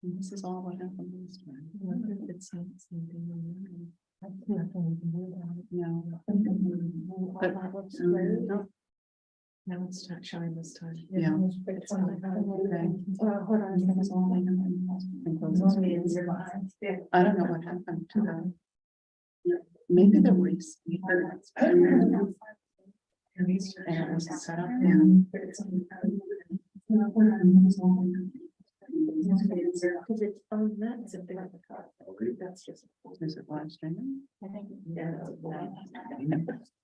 And this is all what happened last time. It's not something. That's nothing we can do about it. No. But But, that looks no. great. Now it's not showing this time. Yeah. It's fine. Okay. Hold on. That was all I know. And closes. I don't know what happened to them. Maybe the race. And it was set up. Because it's on that, it's a big of the car. That's just. Is it live streaming? I think. Yeah.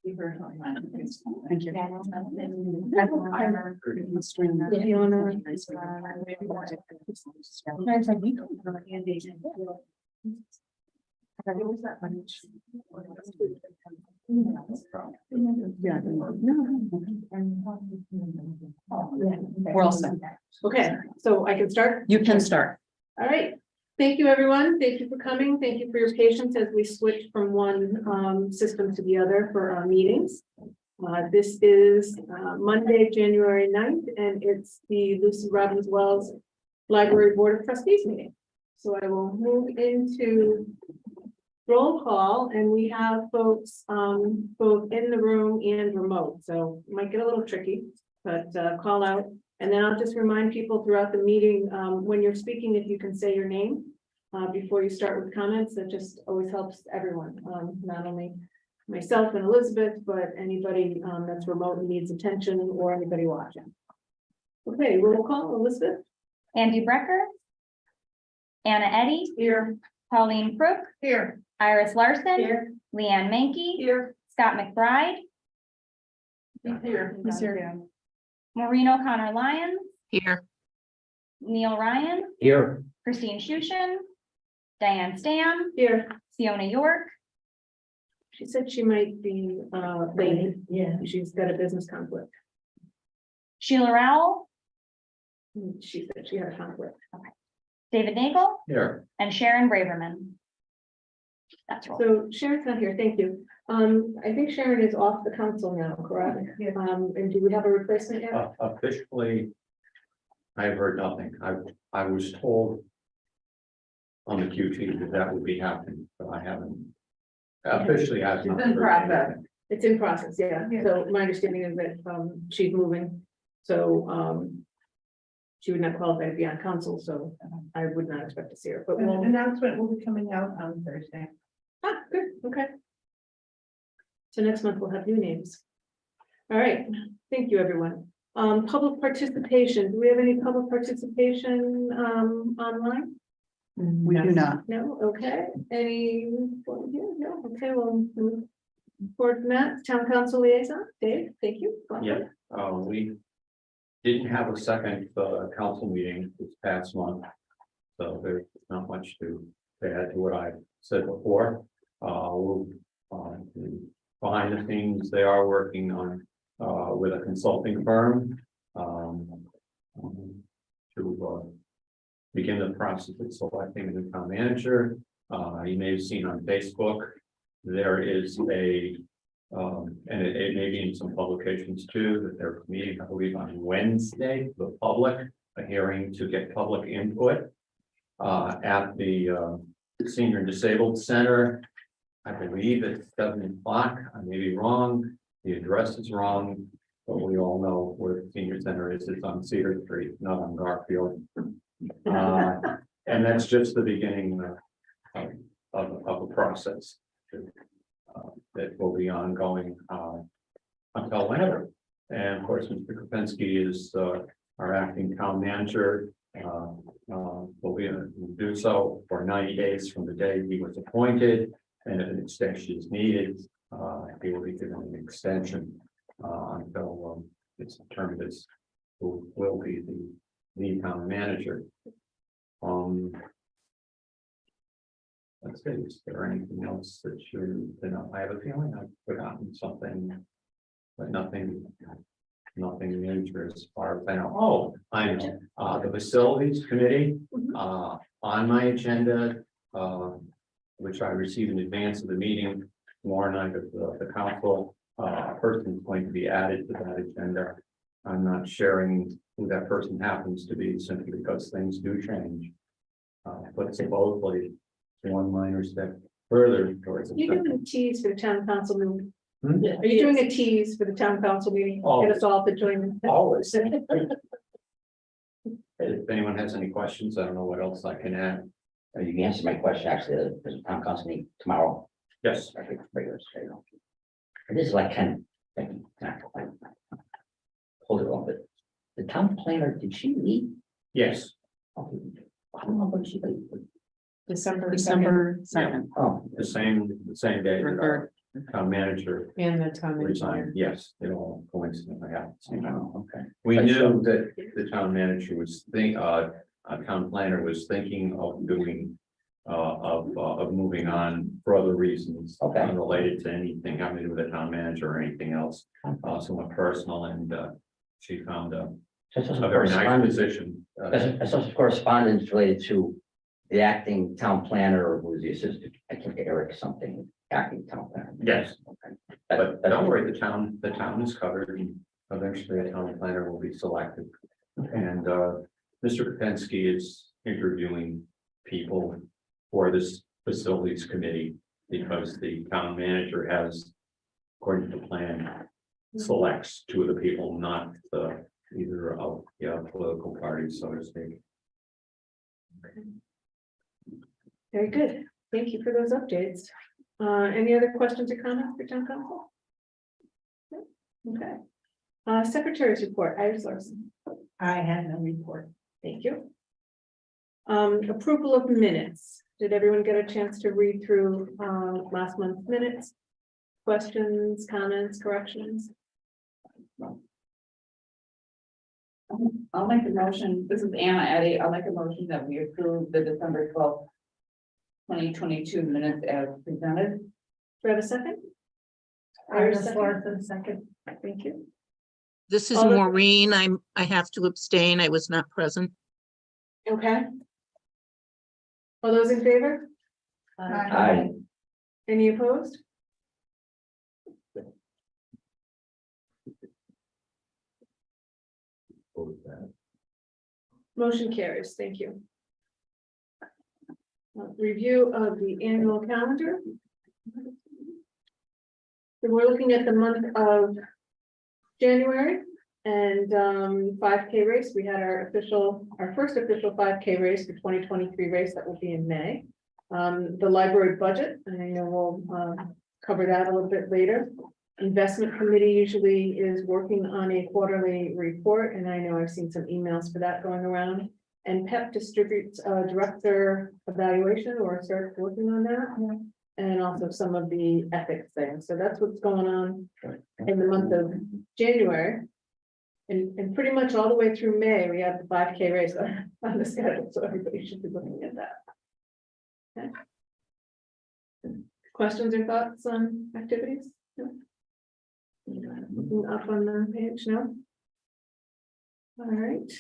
You heard on that. Thank you. If you wanna. Yeah. We're all set. Okay, so I can start. You can start. All right. Thank you, everyone. Thank you for coming. Thank you for your patience as we switch from one system to the other for our meetings. This is Monday, January 9th, and it's the Lucy Robbins Wells Library Board of Trustees meeting. So I will move into roll call, and we have folks both in the room and remote, so it might get a little tricky, but call out. And then I'll just remind people throughout the meeting, when you're speaking, if you can say your name before you start with comments, that just always helps everyone, not only myself and Elizabeth, but anybody that's remote and needs attention, or anybody watching. Okay, roll call. Elizabeth? Andy Brecker, Anna Eddy, Here. Pauline Crook, Here. Iris Larson, Here. Leanne Mankey, Here. Scott McBride, Here. Maureen O'Connor Lyons, Here. Neil Ryan, Here. Christine Shushin, Diane Stam, Here. Fiona York, She said she might be late. Yeah. She's got a business conflict. Sheila Rowell, She said she had a conflict. David Nagel, Here. and Sharon Braverman. That's roll. So Sharon's not here. Thank you. I think Sharon is off the council now, correct? And do we have a replacement yet? Officially, I have heard nothing. I was told on the QT that would be happening, but I haven't. Officially, I've not heard anything. It's in process, yeah. So my understanding is that she's moving. So she would not qualify to be on council, so I would not expect to see her, but An we'll. announcement will be coming out on Thursday. Ah, good, okay. So next month we'll have new names. All right, thank you, everyone. Public participation, do we have any public participation online? We do not. No, okay, any, no, okay, well, move forward from that, town council liaison, Dave, thank you. Yeah, we didn't have a second council meeting this past month. So there's not much to add to what I said before. Behind the scenes, they are working on with a consulting firm to begin the process of selecting a new town manager. You may have seen on Facebook, there is a and it may be in some publications too, that they're meeting, I believe, on Wednesday, the public, a hearing to get public input at the Senior Disabled Center. I believe it's 7 o'clock. I may be wrong. The address is wrong, but we all know where the Senior Center is. It's on Cedar Street, not on Garfield. And that's just the beginning of a process that will be ongoing until whenever. And of course, Mr. Kropinski is our acting town manager. Will be do so for 90 days from the day he was appointed, and if an extension is needed, he will be given an extension until it's determined as who will be the town manager. Let's see, is there anything else that you know? I have a feeling I've forgotten something, but nothing major as far as I know. Oh, I know, the facilities committee, on my agenda, which I received in advance of the meeting, tomorrow night of the council, a person is going to be added to that agenda. I'm not sharing who that person happens to be simply because things do change. But supposedly one minor step further towards. You're doing a tease for the town council meeting. Hmm? Are you doing a tease for the town council meeting? Get us all to join. Always. If anyone has any questions, I don't know what else I can add. You can answer my question, actually, there's a town council meeting tomorrow. Yes, Regular schedule. And this is like kind of, hold it a little bit. The town planner, did she leave? yes, Oh, I don't know when she leave. December December 2nd. Oh, the same day that Or our town manager and the town resigned. engineer. Yes, it all coincidentally happened. at the same time. okay. We knew that the town manager was a town planner was thinking of doing, of moving on for other reasons. Okay. Unrelated to anything having to do with the town manager or anything else, somewhat personal, and, she found a So it's also very nice correspondence- position. That's also correspondence related to the acting town planner, who's the assistant, I think Eric something, acting town planner. Yes. Okay. But don't worry, the town is covered, and eventually a town planner will be selected. And, Mr. Kapinski is interviewing people for this facilities committee, because the town manager has, according to plan, selects two of the people, not the either of political parties, so to speak. Very good. Thank you for those updates. Any other questions or comments for town council? No? Okay. Secretary's report, Iris Larson. I had no report. Thank you. Approval of minutes. Did everyone get a chance to read through last month's minutes? Questions, comments, corrections? I'll make a motion. This is Anna Eddy. I'll make a motion that we approve the December 12th, 2022 minutes as presented. Do I have a second? Iris second. Larson, second. Thank you. This is All the- Maureen. I have to abstain. I was not present. Okay. All those in favor? Aye. Any opposed? Motion carries. Thank you. Review of the annual calendar. So we're looking at the month of January and 5K race. We had our first official 5K race, the 2023 race that will be in May. The library budget, and I know we'll cover that a little bit later. Investment committee usually is working on a quarterly report, and I know I've seen some emails for that going around. And PEP distributes director evaluation, or starts working on that. And also some of the ethics things. So that's what's going on in the month of January. And pretty much all the way through May, we have the 5K race on the schedule, so everybody should be looking at that. Okay. Questions or thoughts on activities? No? Up on the page, no? All right.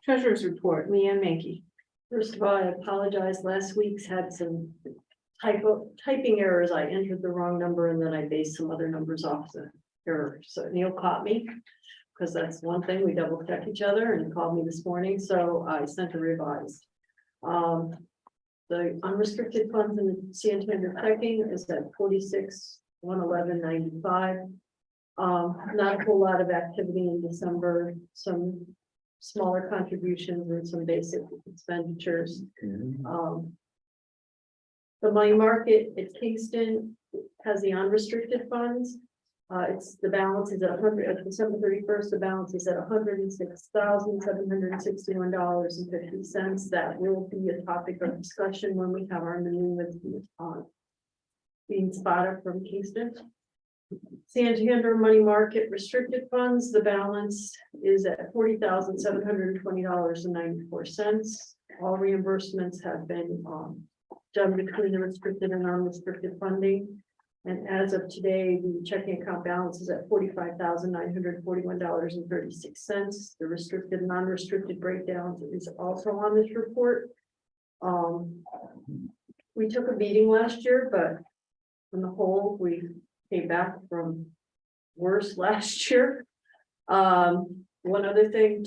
Treasurer's report, Leanne Mankey. First of all, I apologize. Last week's had some typing errors. I entered the wrong number and then I based some other numbers off the error. So Neil caught me, because that's one thing. We double check each other, and he called me this morning, so I sent a revised. The unrestricted funds in the Santander checking is at 46,111.95. Not a whole lot of activity in December, some smaller contributions and some basic expenditures. The money market at Kingston has the unrestricted funds. It's the balance is at 100 at December 31st. The balance is at $106,761.50. That will be a topic of discussion when we have our meeting with being spotted from Kingston. Santander money market restricted funds, the balance is at $40,720.94. All reimbursements have been done between the restricted and unrestricted funding. And as of today, the checking account balance is at $45,941.36. The restricted and non-restricted breakdowns is also on this report. We took a beating last year, but on the whole, we came back from worse last year. One other thing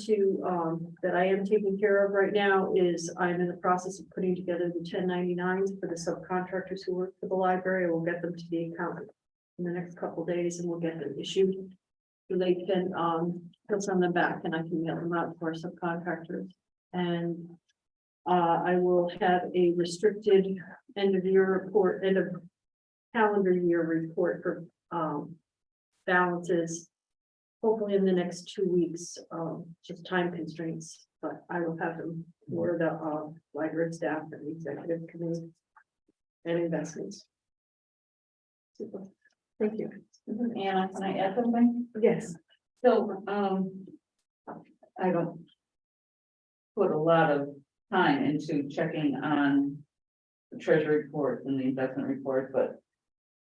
that I am taking care of right now is I'm in the process of putting together the 1099s for the subcontractors who work for the library. We'll get them to the accountant in the next couple days and we'll get them issued. So they can, put on them back and I can mail them out to our subcontractors. And I will have a restricted end of year report, end of calendar year report for balances. Hopefully in the next 2 weeks, just time constraints, but I will have them for the library staff and the executive committee and investments. Super. Thank you. Anna, can I add something? Yes. So, I don't put a lot of time into checking on the treasury reports and the investment reports, but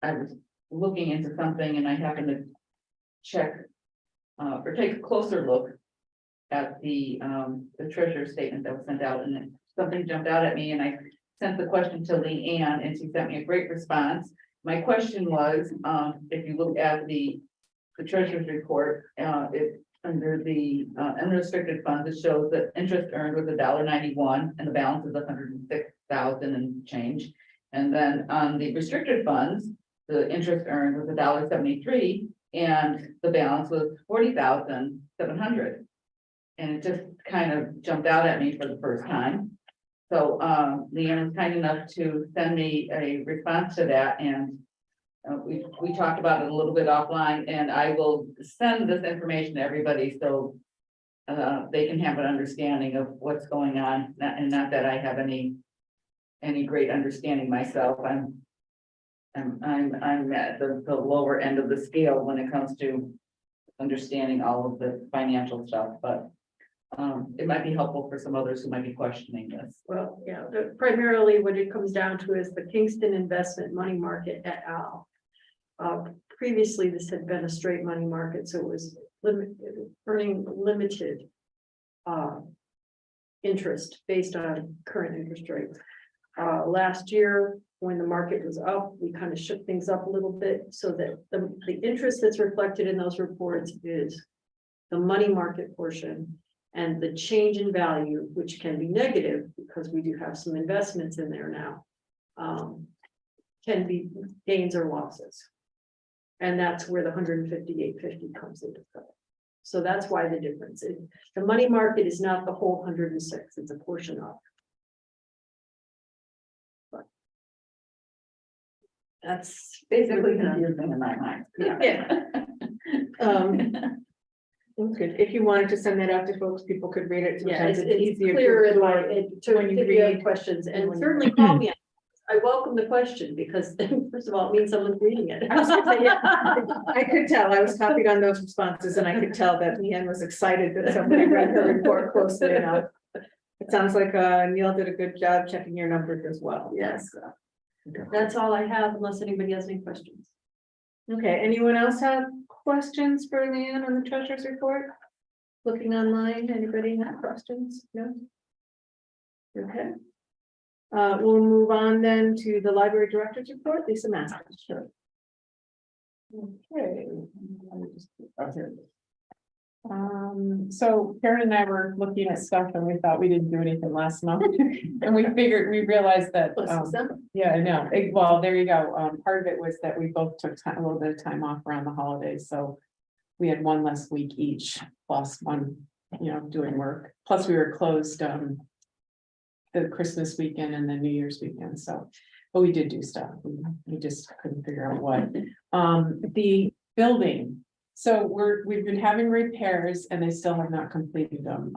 I was looking into something and I happened to check or take a closer look at the treasurer's statement that was sent out, and then something jumped out at me, and I sent the question to Leanne, and she sent me a great response. My question was, if you look at the treasurer's report, it under the unrestricted funds, it shows that interest earned was $1.91, and the balance is 106,000 and change. And then on the restricted funds, the interest earned was $1.73. And the balance was 40,700. And it just kind of jumped out at me for the first time. So Leanne was kind enough to send me a response to that, and we talked about it a little bit offline, and I will send this information to everybody so they can have an understanding of what's going on, and not that I have any great understanding myself. I'm at the lower end of the scale when it comes to understanding all of the financial stuff, but it might be helpful for some others who might be questioning this. Well, yeah, primarily what it comes down to is the Kingston Investment Money Market et al. Previously, this had been a straight money market, so it was earning limited interest based on current interest rates. Last year, when the market was up, we kind of shook things up a little bit so that the interest that's reflected in those reports is the money market portion, and the change in value, which can be negative because we do have some investments in there now, can be gains or losses. And that's where the 158.50 comes into play. So that's why the difference is the money market is not the whole 106, it's a portion of. That's Basically confusing in my mind. yeah. That's good. If you wanted to send that out to folks, people could read it. Yeah, Sometimes it's easier to clear in my, absorb to when you if you have read. questions, and certainly call me. I welcome the question because first of all, it means someone's reading it. I was gonna say, yeah, I could tell, I was copied on those responses, and I could tell that Leanne was excited that somebody read her report closely enough. It sounds like Neil did a good job checking your numbers as well. Yes. That's all I have unless anybody has any questions. Okay, anyone else have questions for Leanne on the treasurer's report? Looking online, anybody have questions? No? Okay. We'll move on then to the library director's report, Lisa Masters. Sure. Okay. So Karen and I were looking at stuff and we thought we didn't do anything last month. And we realized that, yeah, I know. Well, there you go. Part of it was that we both took a little bit of time off around the holidays. So we had one less week each, plus one, doing work. Plus we were closed, the Christmas weekend and the New Year's weekend. So, but we did do stuff. We just couldn't figure out what. The building. So we've been having repairs and they still have not completed them.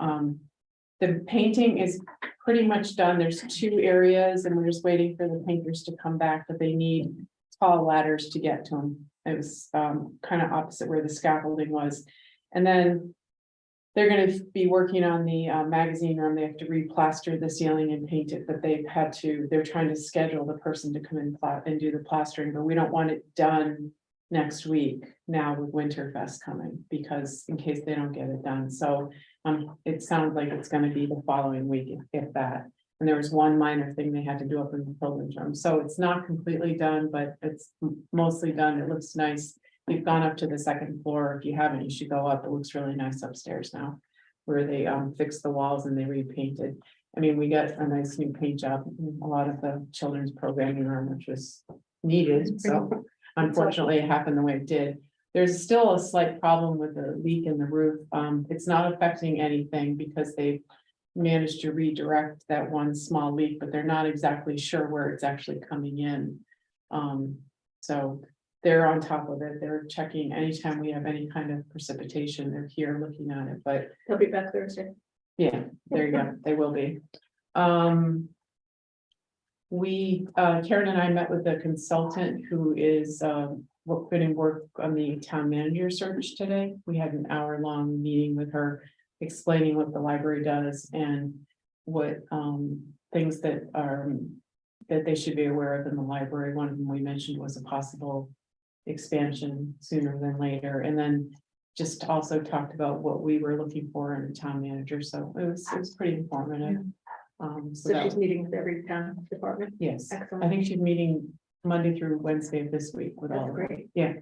The painting is pretty much done. There's 2 areas and we're just waiting for the painters to come back, but they need tall ladders to get to them. It was kind of opposite where the scaffolding was. And then they're going to be working on the magazine room. They have to replaster the ceiling and paint it, but they're trying to schedule the person to come in and do the plastering, but we don't want it done next week now with Winterfest coming, because in case they don't get it done. So it sounds like it's going to be the following week, if that. And there was one minor thing they had to do up in the children's room. So it's not completely done, but it's mostly done. It looks nice. we've gone up to the second floor. If you haven't, you should go up. It looks really nice upstairs now. Where they fixed the walls and they repainted. I mean, we got a nice new paint job, in a lot of the children's programming room, which was needed, so unfortunately it happened the way it did. There's still a slight problem with the leak in the roof. It's not affecting anything because they've managed to redirect that one small leak, but they're not exactly sure where it's actually coming in. So they're on top of it. They're checking anytime we have any kind of precipitation, they're here looking at it, but They'll be back Thursday. yeah, there you go, they will be. Karen and I met with a consultant who is going to work on the town manager search today. We had an hour-long meeting with her explaining what the library does and what things that are that they should be aware of in the library. One of them we mentioned was a possible expansion sooner than later, and then just also talked about what we were looking for in a town manager. So it was pretty informative. So she's meeting with every town department. Yes, Excellent. I think she's meeting Monday through Wednesday of this week with all That's of them. great. Yeah.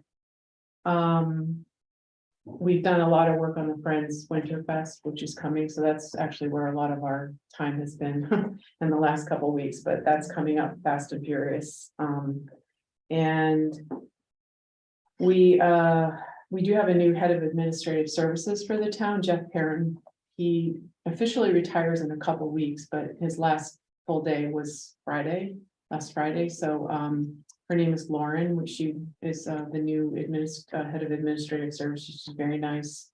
We've done a lot of work on the Friends Winter Fest, which is coming, so that's actually where a lot of our time has been in the last couple of weeks, but that's coming up fast and furious. And we do have a new head of administrative services for the town, Jeff Perrin. He officially retires in a couple weeks, but his last full day was last Friday. So her name is Lauren, which she is the new head of administrative services. She's very nice.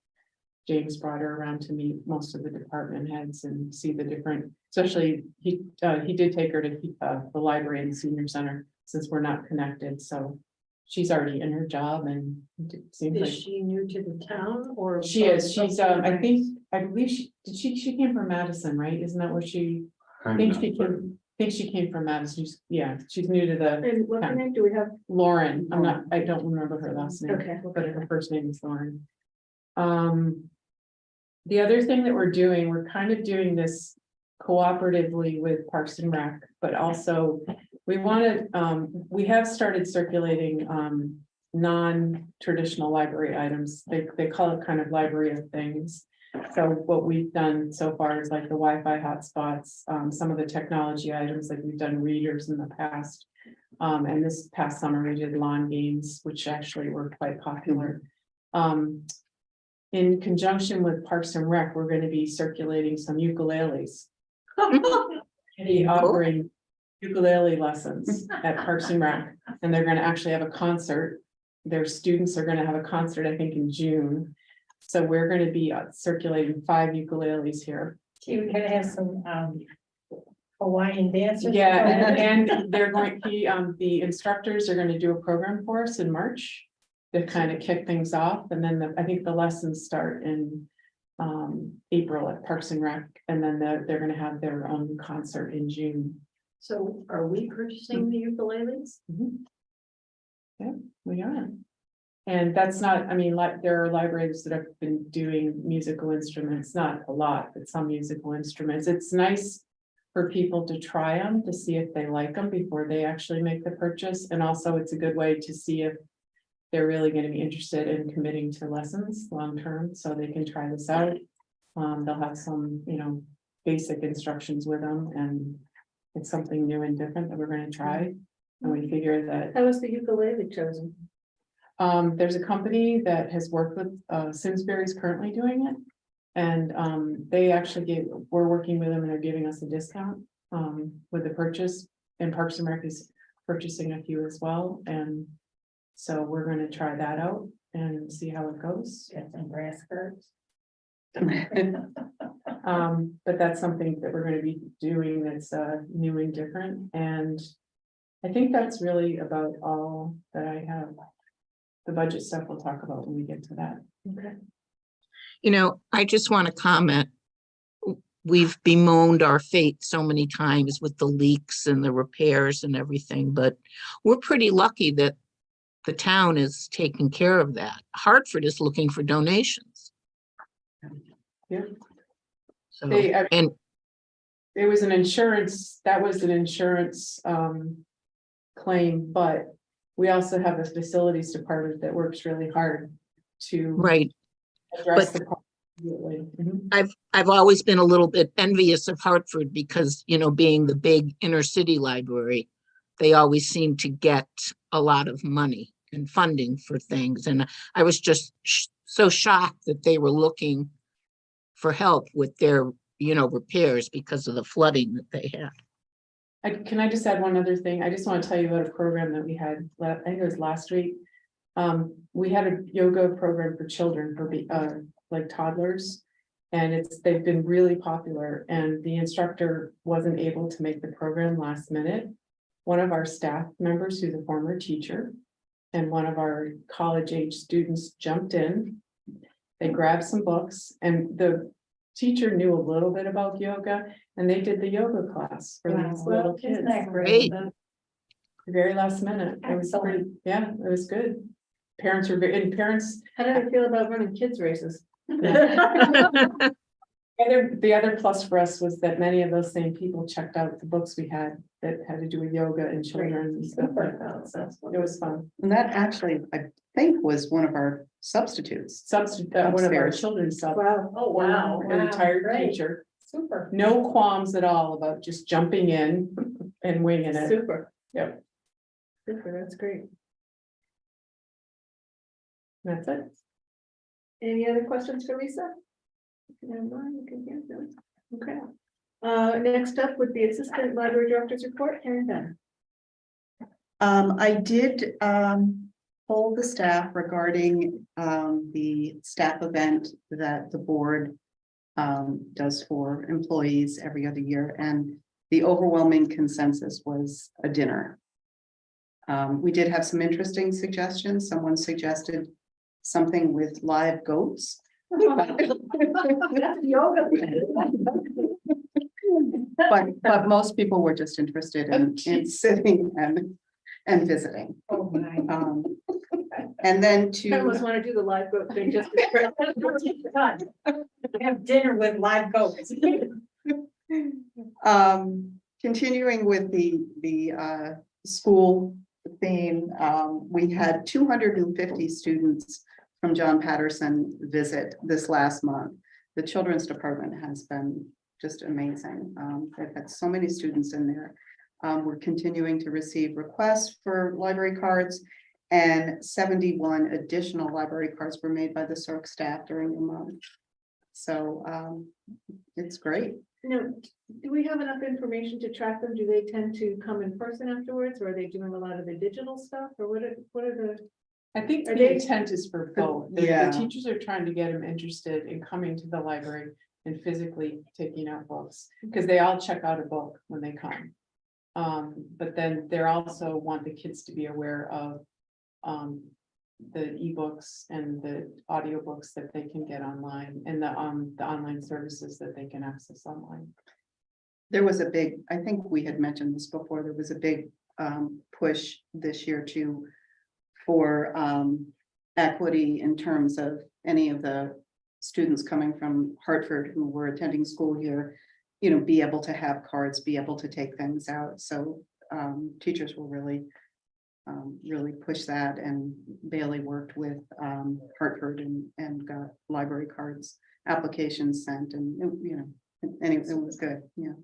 James brought her around to meet most of the department heads and see the different, especially he did take her to the library and the senior center since we're not connected. So she's already in her job and it seems Is like she new to the town or? she is. She's I believe she came from Madison, right? Isn't that where she? I think she came from Madison. She's new to the And what's her name? Do we have? Lauren. I don't remember her last name. Okay. But her first name is Lauren. The other thing that we're doing, we're kind of doing this cooperatively with Parks and Rec, but also we want to, we have started circulating non-traditional library items. They call it kind of library of things. So what we've done so far is like the Wi-Fi hotspots, some of the technology items, like we've done readers in the past. And this past summer we did lawn games, which actually were quite popular. In conjunction with Parks and Rec, we're going to be circulating some ukuleles. Offering ukulele lessons at Parks and Rec, and they're going to actually have a concert. Their students are going to have a concert, I think, in June. So we're going to be circulating 5 ukuleles here. You're gonna have some Hawaiian dancers. Yeah, and they're going to the instructors are going to do a program for us in March to kind of kick things off, and then I think the lessons start in April at Parks and Rec, and then they're going to have their own concert in June. So are we purchasing the ukuleles? Yeah, we are. And that's not, I mean, like, there are libraries that have been doing musical instruments, not a lot, but some musical instruments. It's nice for people to try them, to see if they like them before they actually make the purchase. And also it's a good way to see if they're really going to be interested in committing to lessons long-term, so they can try this out. They'll have some, basic instructions with them, and it's something new and different that we're going to try. And we figure that How was the ukulele chosen? there's a company that has worked with Simsbury's currently doing it. And they actually we're working with them and they're giving us a discount with the purchase, and Parks and Rec is purchasing a few as well. And so we're going to try that out and see how it goes. Get some grass skirts. But that's something that we're going to be doing that's new and different. And I think that's really about all that I have. The budget stuff we'll talk about when we get to that. Okay. I just want to comment. We've bemoaned our fate so many times with the leaks and the repairs and everything, but we're pretty lucky that the town is taking care of that. Hartford is looking for donations. Yeah. So, They, and It was an insurance, that was an insurance claim, but we also have a facilities department that works really hard to Right. address But- the problem immediately. Mhm. I've always been a little bit envious of Hartford because, you know, being the big inner city library, they always seem to get a lot of money and funding for things. And I was just so shocked that they were looking for help with their, you know, repairs because of the flooding that they had. Can I just add one other thing? I just want to tell you about a program that we had, I think it was last week. We had a yoga program for children for like toddlers. And they've been really popular, and the instructor wasn't able to make the program last minute. One of our staff members, who's a former teacher, and one of our college age students jumped in. They grabbed some books, and the teacher knew a little bit about yoga, and they did the yoga class for these little kids. Isn't that Great. The very last minute. It was pretty, yeah, it was good. Parents were very, and parents, How do they feel about running kids races? the other plus for us was that many of those same people checked out the books we had that had to do with yoga and children and stuff like that. So it was fun. And that actually, I think, was one of our substitutes. One of our Upstairs. children's sub. Wow. Oh, wow. A retired Great. teacher, Super. no qualms at all about just jumping in and winging it. Super. Yep. Super, that's great. That's it. Any other questions for Lisa? Okay. Next up would be Assistant Library Director's Report, Karen Dunn. I did poll the staff regarding the staff event that the board does for employees every other year, and the overwhelming consensus was a dinner. We did have some interesting suggestions. Someone suggested something with live goats. But most people were just interested in sitting and visiting. Oh, my. And then I almost to, want to do the live vote thing just. Have dinner with live goats. continuing with the school theme, we had 250 students from John Patterson visit this last month. The children's department has been just amazing. They've had so many students in there. We're continuing to receive requests for library cards, and 71 additional library cards were made by the CERC staff during the month. So it's great. No, do we have enough information to track them? Do they tend to come in person afterwards, or are they doing a lot of the digital stuff, or what are the? I think Are the they- intent is for both. The Yeah. teachers are trying to get them interested in coming to the library and physically taking out books, because they all check out a book when they come. But then they're also want the kids to be aware of the ebooks and the audiobooks that they can get online, and the online services that they can access online. There was a big, I think we had mentioned this before, there was a big push this year for equity in terms of any of the students coming from Hartford who were attending school here, you know, be able to have cards, be able to take things out. So teachers will really push that, and Bailey worked with Hartford and got library cards applications sent, and you know, and it was good. Yeah.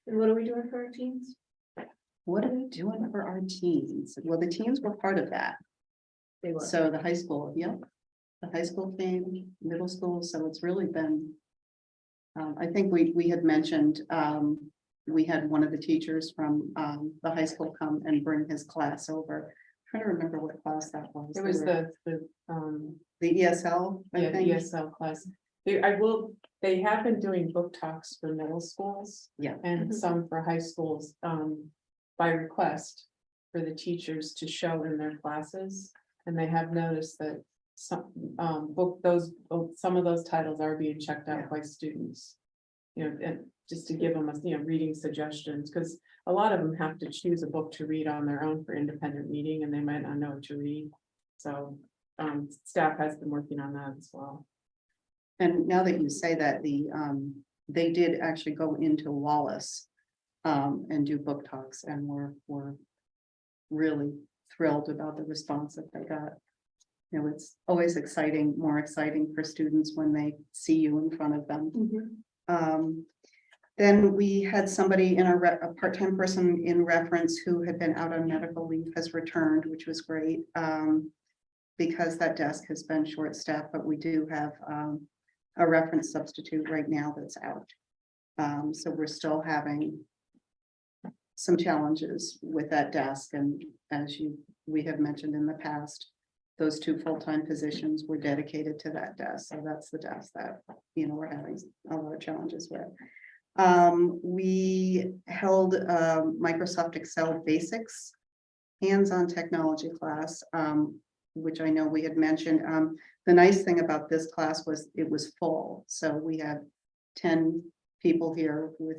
And what are we doing for our teens? What are we doing for our teens? Well, the teens were part of that. They were. So the high school, yep, the high school theme, middle school, so it's really been. I think we had mentioned, we had one of the teachers from the high school come and bring his class over. Trying to remember what class that was. It was the ESL, I yeah, the think. ESL class. They have been doing book talks for middle schools. Yeah. And Mhm. some for high schools, by request for the teachers to show in their classes. And they have noticed that some, some of those titles are being checked out by students. You know, and just to give them reading suggestions, because a lot of them have to choose a book to read on their own for independent reading, and they might not know what to read. So, staff has been working on that as well. And now that you say that, they did actually go into Wallace and do book talks, and were really thrilled about the response that they got. You know, it's always exciting, more exciting for students when they see you in front of them. Then we had somebody in a part-time person in reference who had been out on medical leave has returned, which was great. Because that desk has been short-staffed, but we do have a reference substitute right now that's out. So we're still having some challenges with that desk, and as we have mentioned in the past, those 2 full-time positions were dedicated to that desk. So that's the desk that, you know, we're having a lot of challenges with. We held Microsoft Excel Basics hands-on technology class, which I know we had mentioned. The nice thing about this class was it was full. So we had 10 people here with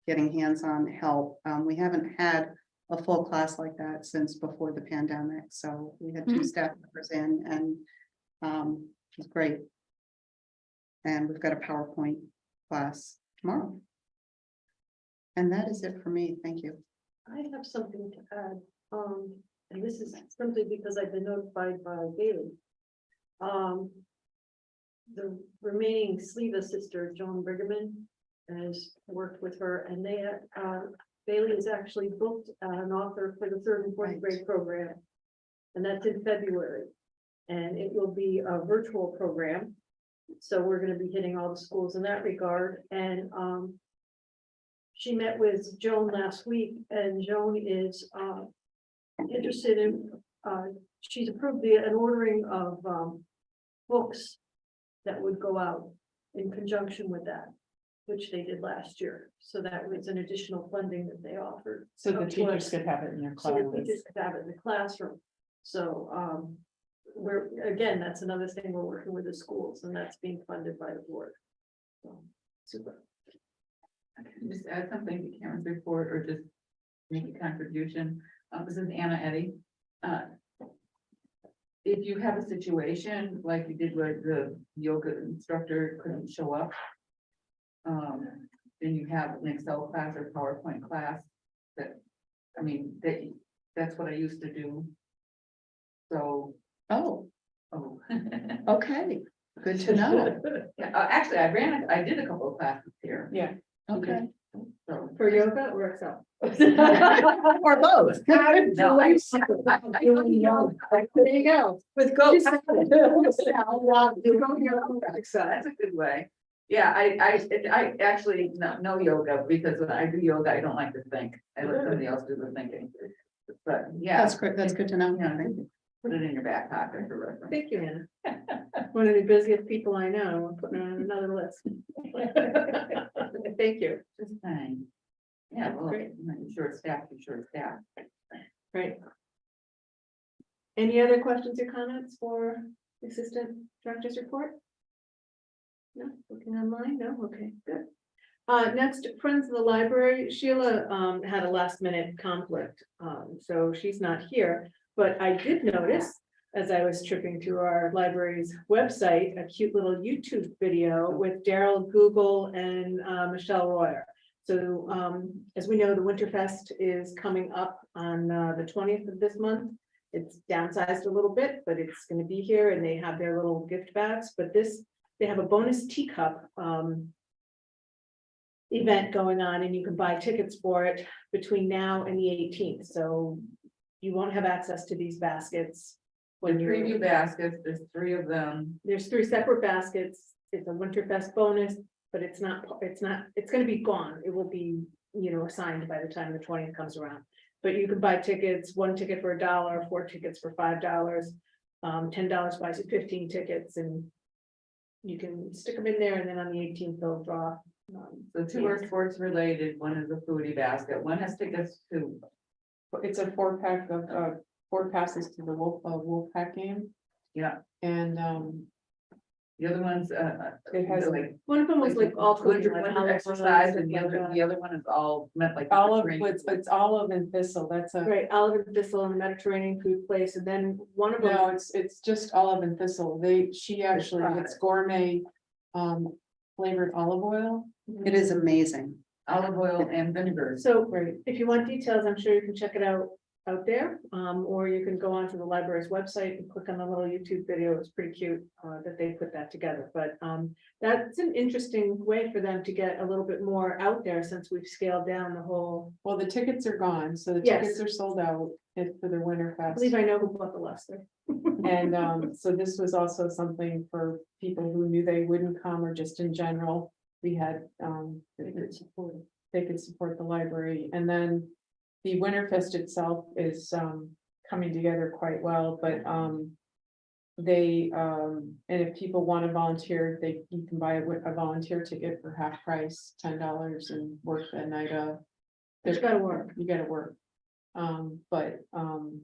getting hands-on help. We haven't had a full class like that since before the pandemic. So we had 2 staff members in, and it was great. And we've got a PowerPoint class tomorrow. And that is it for me. Thank you. I have something to add, and this is simply because I've been notified by Bailey. The remaining Sleva sister, Joan Brigham, has worked with her, and they Bailey is actually booked an author for the 3rd and 4th grade program, and that's in February, and it will be a virtual program. So we're going to be hitting all the schools in that regard, and she met with Joan last week, and Joan is interested in, she's approved an ordering of books that would go out in conjunction with that, which they did last year. So that was an additional funding that they offered. So the teachers could have it in their So the class. teachers could have it in the classroom. So we're, again, that's another thing we're working with the schools, and that's being funded by the board. So, super. I can just add something to Karen's report, or just make a contribution. This is Anna Eddy. If you have a situation like you did where the yoga instructor couldn't show up, then you have an Excel class or PowerPoint class that, I mean, that's what I used to do. So, Oh, okay, good to know. yeah, actually, I did a couple of classes here. Yeah. Okay. So. For yoga or Excel? Or both. No, I don't know. There you go. With goats. That's a good way. Yeah, I actually no yoga, because when I do yoga, I don't like to think. I let somebody else do the thinking. But yeah. That's great. That's good to know. Yeah, put it in your back pocket for reference. Thank you, Anna. One of the busiest people I know. I'm putting her on another list. Thank you. Just fine. Yeah, well, Great. you short staff. Great. Any other questions or comments for the Assistant Director's report? No, looking online, no, okay, good. Next, Friends of the Library, Sheila had a last minute conflict, so she's not here, but I did notice as I was tripping through our library's website, a cute little YouTube video with Daryl Google and Michelle Royer. So as we know, the Winterfest is coming up on the 20th of this month. It's downsized a little bit, but it's going to be here, and they have their little gift bags. But they have a bonus teacup event going on, and you can buy tickets for it between now and the 18th. So you won't have access to these baskets. When you preview baskets, there's 3 of them. There's 3 separate baskets. It's a Winterfest bonus, but it's going to be gone. It will be, assigned by the time the 20th comes around. But you can buy tickets, 1 ticket for $1, 4 tickets for $5, $10 buys you 15 tickets, and you can stick them in there, and then on the 18th they'll draw. So 2 are sports related, 1 is a foodie basket, 1 has tickets to. It's a 4-pack of 4 passes to the Wolfpack game. Yeah. And the other one's it has like One of them was like all winter cooking, exercise, and the other one is all meant like. olive, it's olive and thistle. That's a right, olive and thistle in the Mediterranean food place, and then one of them. no, it's just olive and thistle. It's gourmet flavored olive oil. It is amazing. Olive oil and vinegar. So Right. if you want details, I'm sure you can check it out out there, or you can go onto the library's website and click on the little YouTube video. It's pretty cute that they put that together, but that's an interesting way for them to get a little bit more out there since we've scaled down the whole. Well, the tickets are gone, so the Yes. tickets are sold out for the Winter I Fest. believe I know who bought the Lester. And so this was also something for people who knew they wouldn't come, or just in general, we had they could support the library. And then the Winterfest itself is coming together quite well, but they and if people want to volunteer, you can buy a volunteer ticket for half price, $10, and work that night of. But you gotta work. You gotta work. But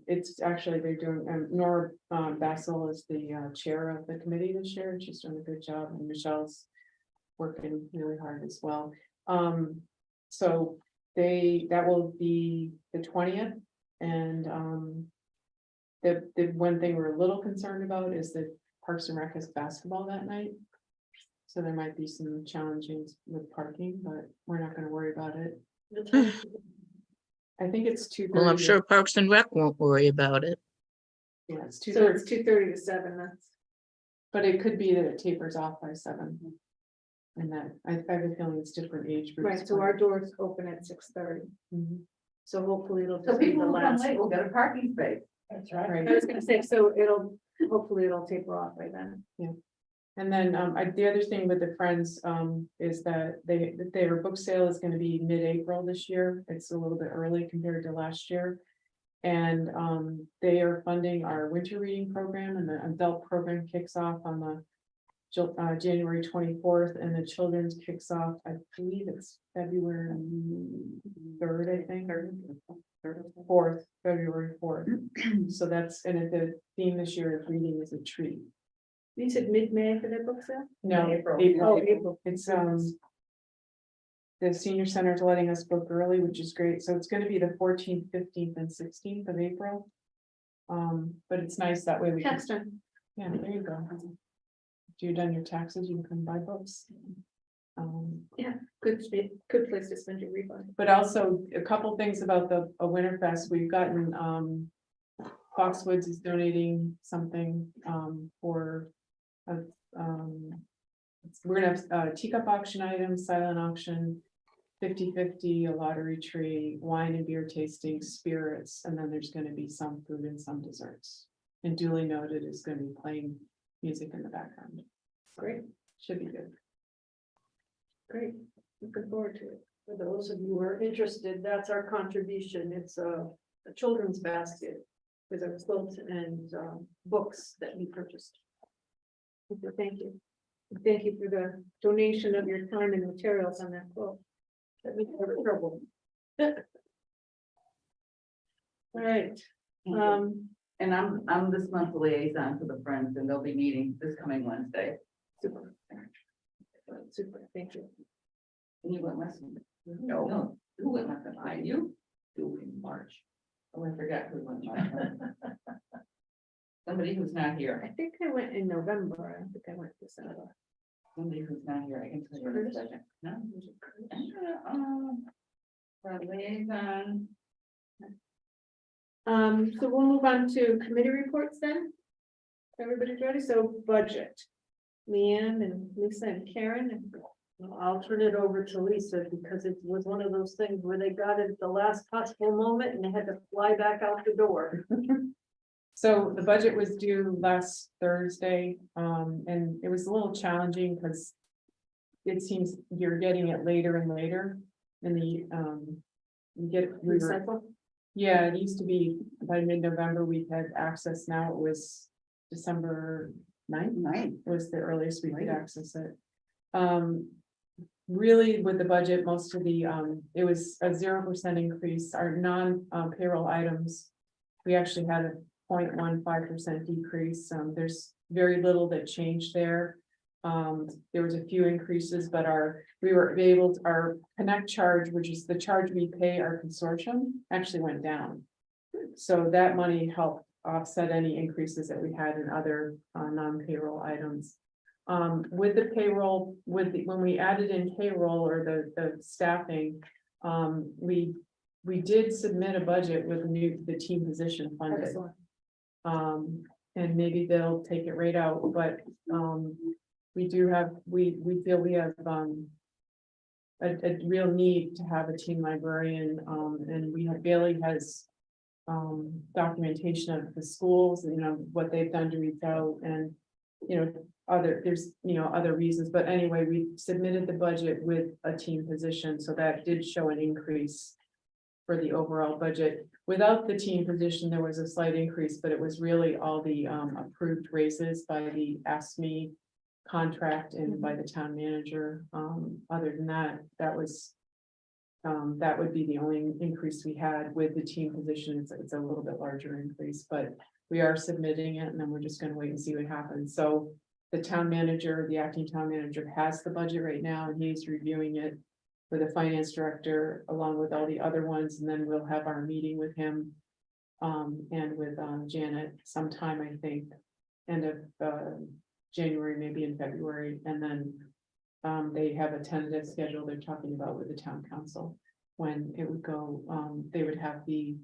it's actually, they're doing, Nora Bassel is the chair of the committee this year, and she's doing a good job, and Michelle's working really hard as well. So that will be the 20th, and the one thing we're a little concerned about is that Parks and Rec has basketball that night. So there might be some challenges with parking, but we're not gonna worry about it. I think it's 2:30. Well, I'm sure Parks and Rec won't worry about it. Yeah, it's So 2:30, it's 2:30 to 7, that's. but it could be that it tapers off by 7. And that, I have a feeling it's different age groups. Right, so our doors open at 6:30, Mhm. so hopefully it'll So just be people the who come last. late will get a parking space. That's right. Right. I was gonna say, so hopefully it'll taper off by then. And then the other thing with the Friends is that their book sale is gonna be mid-April this year. It's a little bit early compared to last year. And they are funding our winter reading program, and the adult program kicks off on the January 24th, and the children's kicks off, I believe it's February 3rd, I think, or 4th, February 4th. So that's, and the theme this year is reading is a treat. You said mid-May for their book sale? No, April. Oh, April. It's the senior center is letting us book early, which is great. So it's gonna be the 14th, 15th, and 16th of April. But it's nice that way we can, Tax time. yeah, there you go. If you've done your taxes, you can come buy books. Good place to spend your refund. But also a couple things about the Winterfest, we've gotten, Foxwoods is donating something, for, we're gonna have a teacup auction item, silent auction, 50/50, a lottery tree, wine and beer tasting, spirits, and then there's gonna be some food and some desserts. And duly noted is gonna be playing music in the background. Great, Should be good. great. Looking forward to it. For those of you who are interested, that's our contribution. It's a children's basket with our quilts and books that we purchased. Okay, thank you. Thank you for the donation of your time and materials on that quote. That we have trouble. All right, And I'm this month's liaison to the Friends, and they'll be meeting this coming Wednesday. super. Thank you. And you went last week? No, who went last time? You? You in March. Oh, I forgot who went last time. Somebody who's not I here, think I went in November. I don't think I went December. somebody who's not here, I can tell you in a second. No? For liaison, So we'll move on to committee reports then. Everybody's ready? So budget. Leanne and Lisa and Karen and Well, I'll turn it over to Lisa because it was one of those things where they got it at the last possible moment and they had to fly back out the door. So the budget was due last Thursday, and it was a little challenging because it seems you're getting it later and later in the, recycle. yeah, it used to be by mid-November, we had access. Now it was December 9th was the earliest we could access it. Really with the budget, most of the, it was a 0% increase. Our non-payroll items, we actually had a 0.15% decrease. There's very little that changed there. There was a few increases, but our connect charge, which is the charge we pay our consortium, actually went down. So that money helped offset any increases that we had in other non-payroll items. With the payroll, when we added in payroll or the staffing, we we did submit a budget with the team position funded. Excellent. And maybe they'll take it right out, but, we do have, we feel we have, a real need to have a teen librarian, and we have, Bailey has, documentation of the schools, you know, what they've done to reach out and, you know, there's, you know, other reasons, but anyway, we submitted the budget with a team position, so that did show an increase for the overall budget. Without the team position, there was a slight increase, but it was really all the approved raises by the ASME contract and by the town manager. Other than that, that would be the only increase we had with the team position. It's a little bit larger increase, but we are submitting it and then we're just gonna wait and see what happens. So the town manager, the acting town manager has the budget right now and he's reviewing it with the finance director along with all the other ones, and then we'll have our meeting with him. And with Janet sometime, I think, end of January, maybe in February, and then. They have a tentative schedule they're talking about with the town council. When it would go, they would have the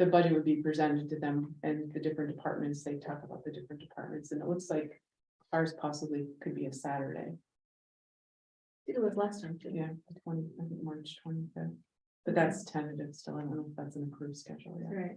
budget would be presented to them and the different departments, they talk about the different departments, and it looks like ours possibly could be a Saturday. It was last time too. Yeah, I think March 25th, but that's tentative still. I don't know if that's an approved schedule yet. Right,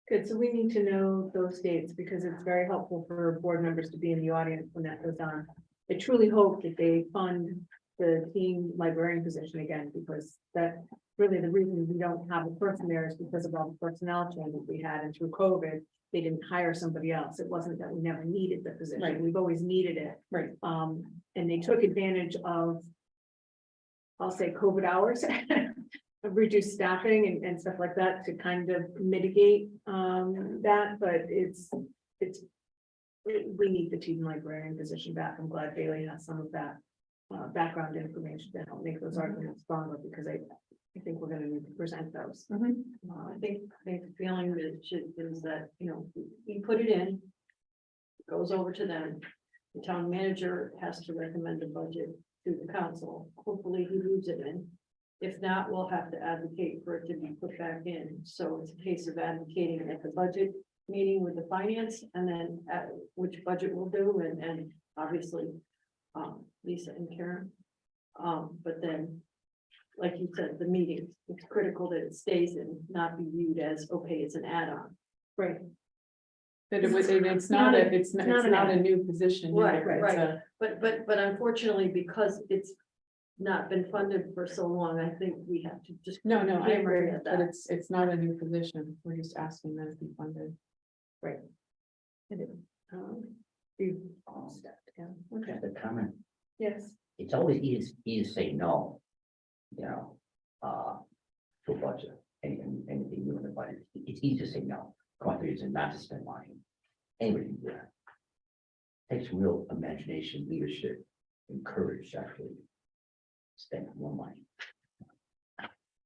good, so we need to know those dates because it's very helpful for board members to be in the audience when that goes on. I truly hope that they fund the teen librarian position again, because that's really the reason we don't have a person there is because of all the personnel changes we had, and through COVID, they didn't hire somebody else. It wasn't that we never needed the position, Right. we've always needed it. Right. And they took advantage of, I'll say, COVID hours, of reduced staffing and stuff like that to kind of mitigate that, but we need the teen librarian position back. I'm glad Bailey has some of that background information to help make those arguments stronger, because I think we're gonna need to present those. I think the feeling that is that, you know, we put it in. It goes over to them. The town manager has to recommend a budget to the council. Hopefully he leaves it in. If not, we'll have to advocate for it to be put back in. So it's a case of advocating at the budget meeting with the finance, and then at which budget we'll do, and obviously Lisa and Karen. But then, like you said, the meetings, it's critical that it stays and not be viewed as, okay, it's an add-on. Right. But it's not a new position. Right, either. right, It's right. But unfortunately, because it's not been funded for so long, I think we have to just. No, I hammer agree, it at but that. it's not a new position. We're just asking that it be funded. You stepped down. Okay, Just a comment. yes, It's always easy to say no. You know, to a budget, anything new in the budget, it's easy to say no. Contrary to not to spend money. Anybody can do that. Takes real imagination, leadership, and courage to actually spend more money.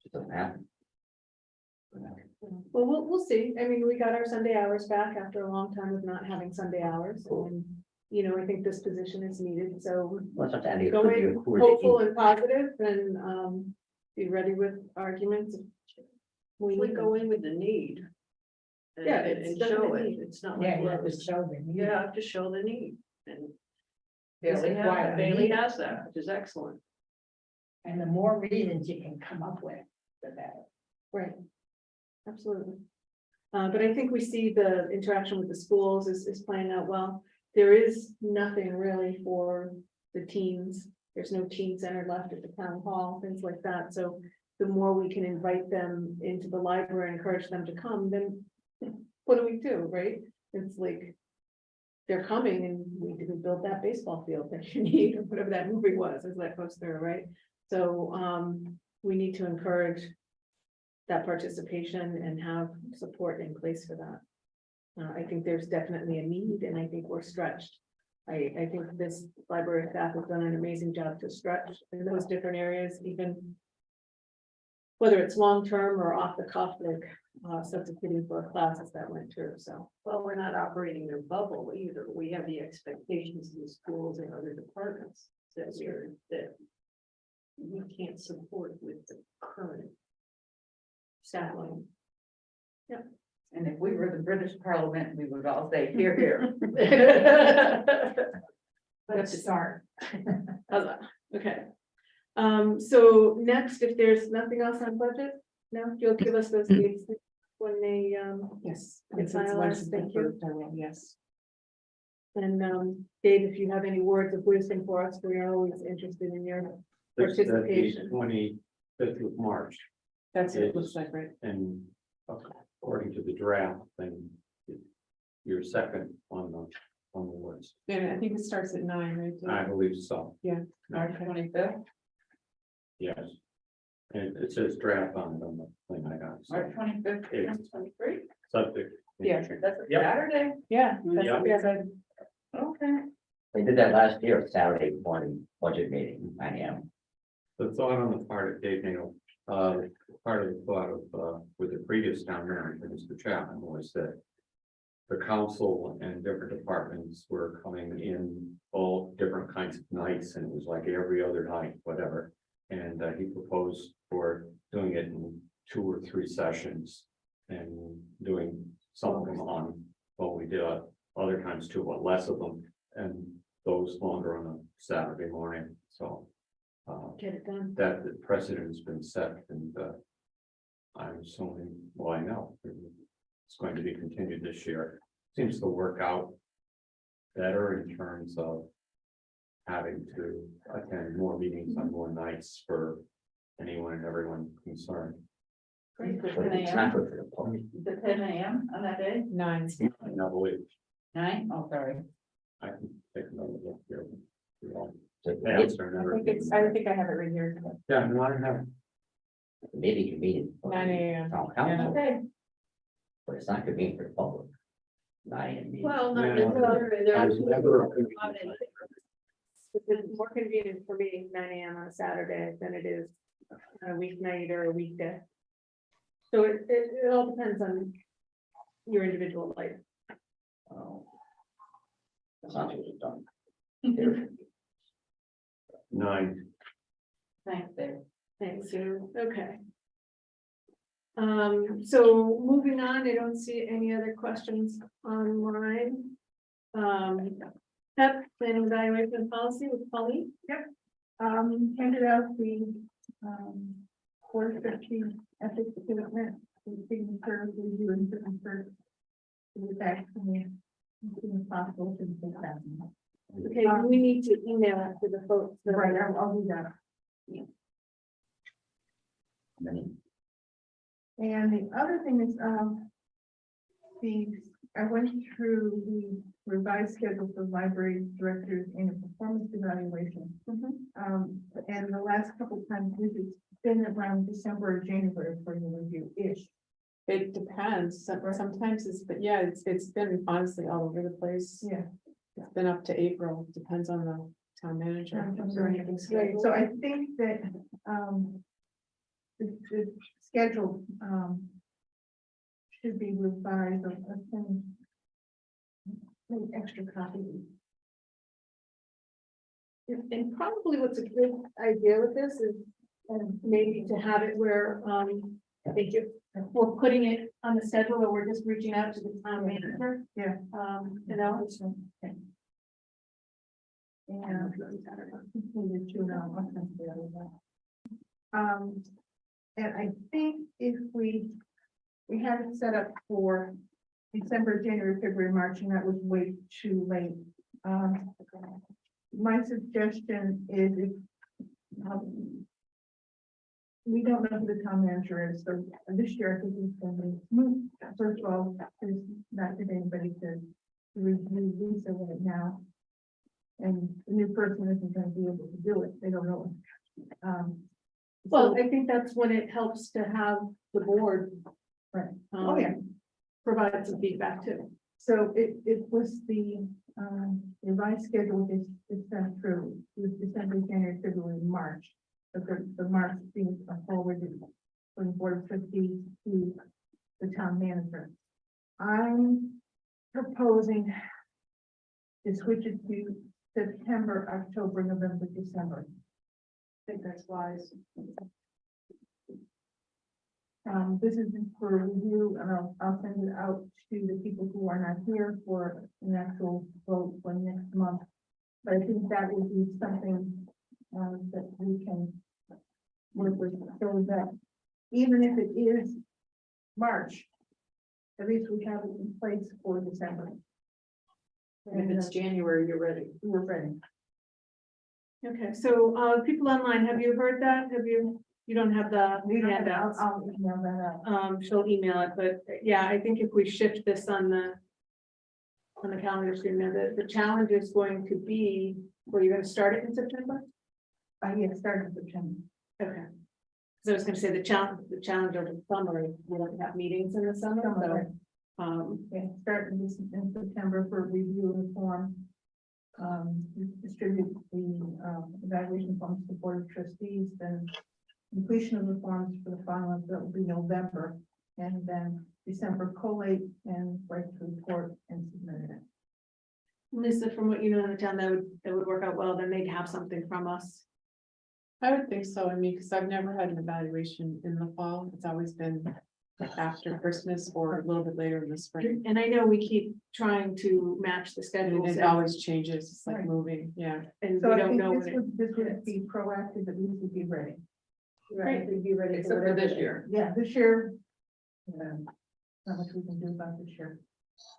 It doesn't happen. well, we'll see. I mean, we got our Sunday hours back after a long time of not having Sunday hours, and, you know, I think this position is needed, so Well, it's not that it could be going a career hopeful that and positive, and be ready with arguments. We go in with the need. and- Yeah, and it's show definitely it. need. It's not Yeah, like, you have to it's- show them. you have to show the need. And It's Bailey has required that. Bailey need. has that, which is excellent. And the more reasons you can come up with, the better. Right. Absolutely. But I think we see the interaction with the schools is playing out well. There is nothing really for the teens. There's no teen center left at the town hall, things like that. So the more we can invite them into the library, encourage them to come, then what do we do, right? It's like they're coming and we didn't build that baseball field that you need, or whatever that movie was, as that goes through, right? So we need to encourage that participation and have support in place for that. I think there's definitely a need, and I think we're stretched. I think this library staff has done an amazing job to stretch in those different areas, even whether it's long-term or off the cuff, like substituting for classes that went through, so. Well, we're not operating their bubble either. We have the expectations of the schools and other departments that we can't support with the current staff line. And if we were the British Parliament, we would all say, here, here. Let's start. How's that? Okay. So next, if there's nothing else on budget, no, you'll give us those dates when they, Yes. It's once finalized, it's thank you. approved, I will, yes. and, Dave, if you have any words of wisdom for us, we are always interested in your participation. 25th of March, That's it, looks like, right? and according to the draft, then you're second on the list. And I think it starts at 9, right? I believe so, March 25th, yes. And it says draft on the thing I got. so March 25th, It's 23, subject. Yeah. that's a Yep. Saturday, Yeah. that's Yeah. what we said. okay. They did that last year, Saturday morning budget meeting, 9 AM. The thought on the part of Dave Nagle, part of the thought of, with the previous town manager, Mr. Chapman, was that the council and different departments were coming in all different kinds of nights, and it was like every other night, whatever. And he proposed for doing it in 2 or 3 sessions and doing some of them on, well, we did other times too, but less of them, and those longer on a Saturday morning, so. Get it done. That the precedent has been set, and I'm assuming, well, I know it's going to be continued this year. Seems to work out better in terms of having to attend more meetings on more nights for anyone and everyone concerned. Great, But 10 it's not a.m., good for the public. is it 10 a.m. on that day? 9. I know, believe 9, oh, sorry. I can take another look here. So Yeah, it's sir, I never- think I have it right here. Yeah, no, I have. maybe convenient. for 9 the AM. Town council, Okay, but it's not convenient for the public. 9 AM. meeting. Well, not Yeah. necessarily, there I are was never- It's more convenient for me, 9 AM on a Saturday than it is on a weeknight or a weekday. So it all depends on your individual life. Oh. That's not what it's done. 9. thanks, Dave. Thanks, Sue. Okay. So moving on, I don't see any other questions online. PEP, planning evaluation policy with Polly. Handed out the, course that she ethics commitment, the signature, review and signature. To get back to me as soon as possible to take that. Okay, we need to email it to the folks. that are- Right, I'll do that. Many. And the other thing is, I went through the revised schedule for library directors and a performance evaluation. And the last couple of times, it's been around December or January for your review-ish. It depends, sometimes it's, but yeah, it's been honestly all over the place. Yeah. It's been up to April, depends on the town manager. Is there anything Right, scheduled? so I think that, the schedule, should be revised or an extra copy. And probably what's a good idea with this is, maybe to have it where, thank you, we're putting it on the schedule, or we're just reaching out to the town manager. Yeah. You know, And continue to now. And I think if we had it set up for December, January, February, March, and that was way too late. My suggestion is if we don't know who the town manager is, so this year I think it's going to be smooth. First of all, there's not that anybody to review Lisa right now. And the new person isn't going to be able to do it, they don't know. well, I think that's when it helps to have the board. Right. Oh, yeah. Provide some feedback too. So it was the revised schedule is sent through, it was December, January, February, March. But the March being forwarded from the board of trustees to the town manager. I'm proposing to switch it to September, October, November, December. think that's wise. This is for review, and I'll send it out to the people who are not here for an actual vote for next month. But I think that would be something, that we can work with, so that even if it is March, at least we have it in place for December. And if it's January, you're ready. We're ready. Okay, so, people online, have you heard that? Have you don't have the handouts? I'll email that out. She'll email it, but yeah, I think if we shift this on the calendar screen, there, the challenge is going to be, were you gonna start it in September? Yeah, start in September. Okay. So I was gonna say the challenge of the summer, is we don't have meetings in the summer, so, Yeah, start in September for review and reform. Distribute the evaluation forms to the Board of Trustees, then completion of the forms for the final, that will be November. And then December collate and write the report and submit it. Lisa, from what you know in the town, that would work out well, then they'd have something from us. I would think so, I mean, because I've never had an evaluation in the fall, it's always been after Christmas or a little bit later in the spring. And I know we keep trying to match the And schedules, it always changes, it's like Right. moving, yeah. and So we I don't think know. this would be proactive, at least we'd be ready. Right, we'd be ready. Except for this year. Yeah, this year. Not much we can do about this year.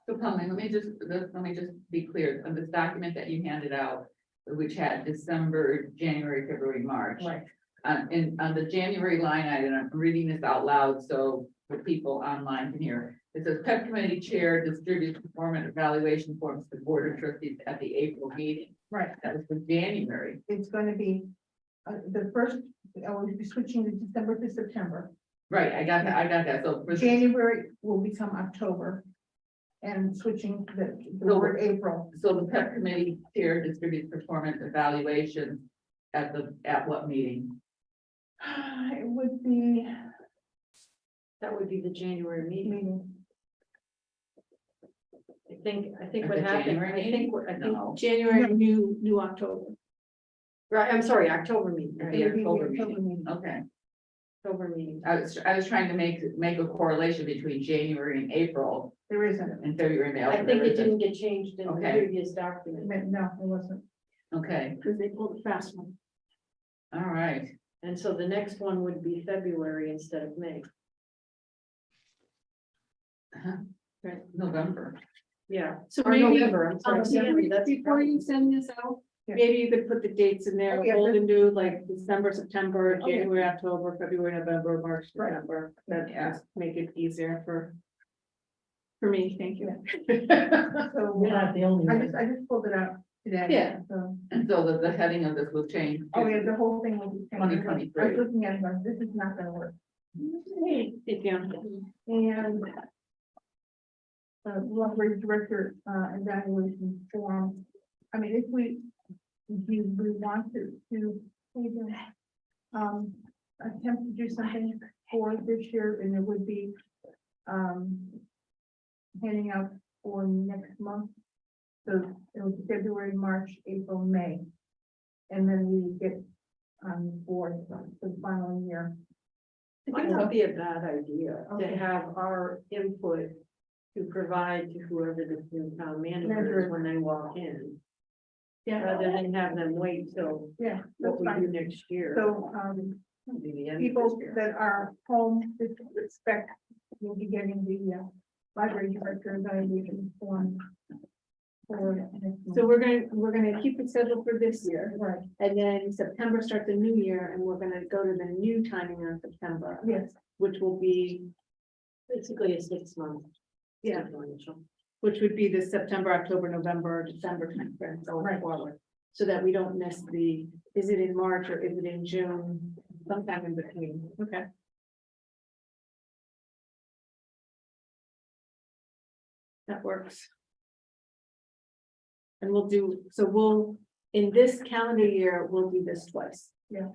So Colleen, let me just be clear, on this document that you handed out, which had December, January, February, March. Right. And on the January line item, I'm reading this out loud, so the people online can hear. It says PEP committee chair distributes performance evaluation forms to the Board of Trustees at the April meeting. Right, That was for January. it's gonna be, the first, we'll be switching to December to September. Right, I got that, so for January will become October. And switching the word April. so the PEP committee chair distributes performance evaluations at what meeting? It would be That would be the January meeting. meeting. I think At what the happened, January I think, I think, No. January, new October. right, I'm sorry, October meeting, Or right, the It would be the October October meeting. meeting. Okay, October meeting. I was trying to make a correlation between January and April There isn't. and February and May. I think it didn't get changed in the Okay. previous document. No, it wasn't. Okay, Because they pulled the fast one. all right. And so the next one would be February instead of May. November. Yeah. So Or maybe, November, I'm sorry, January, that's before you send this out, Yeah. maybe you could put the dates in there, Okay. old and new, like December, September, Okay. January, October, February, November, March, Right. December. That Yeah. just make it easier for me, thank you. So, You're not the only I just pulled it out today. Yeah. So, And so the heading of this will change. oh yeah, the whole thing will be changed. 2023. I was looking at it, going, this is not gonna work. If you- And library director, evaluation form. I mean, if we want to even, attempt to do something for this year, and it would be, handing out for next month. So it was February, March, April, May. And then we get on board for the following year. It might not be a bad idea to Okay. have our input to provide to whoever the new town manager Manager. is when they walk in, Yeah, rather than have them wait till yeah, what that's we do fine. next year. So, Maybe the end of people this year. that are home that expect will be getting the library director evaluation form. For next month. So we're gonna keep it scheduled for this year, Right, and then September starts the new year, and we're gonna go to the new timing on September, yes, which will be, Basically a 6 month. yeah, differential. which would be the September, October, November, December timeframe going Right. forward. So that we don't miss is it in March or is it in June, sometime in between, okay? That works. And in this calendar year, we'll do this twice. Yeah.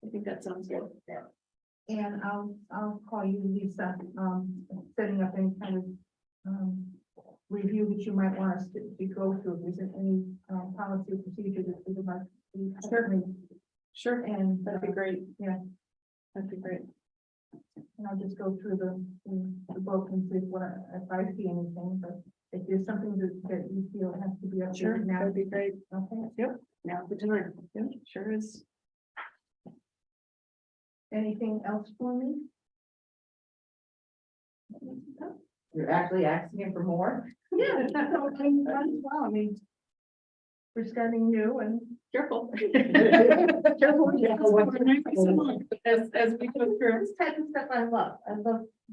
I think that sounds good. and I'll call you, Lisa, setting up any kind of review that you might want us to go through, is there any, policy or procedure that you would like? Certainly, Sure, and, that'd be great. yeah. That'd be great. and I'll just go through the book and see what, if I see anything, but if there's something that you feel has to be Sure, updated now. that'd be great. Okay, Now's the time. Yeah, sure is. anything else for me? You're actually asking him for more? Yeah, so well, I mean, we're starting new and. Careful. Careful, yeah. As we go through. This type of stuff I love.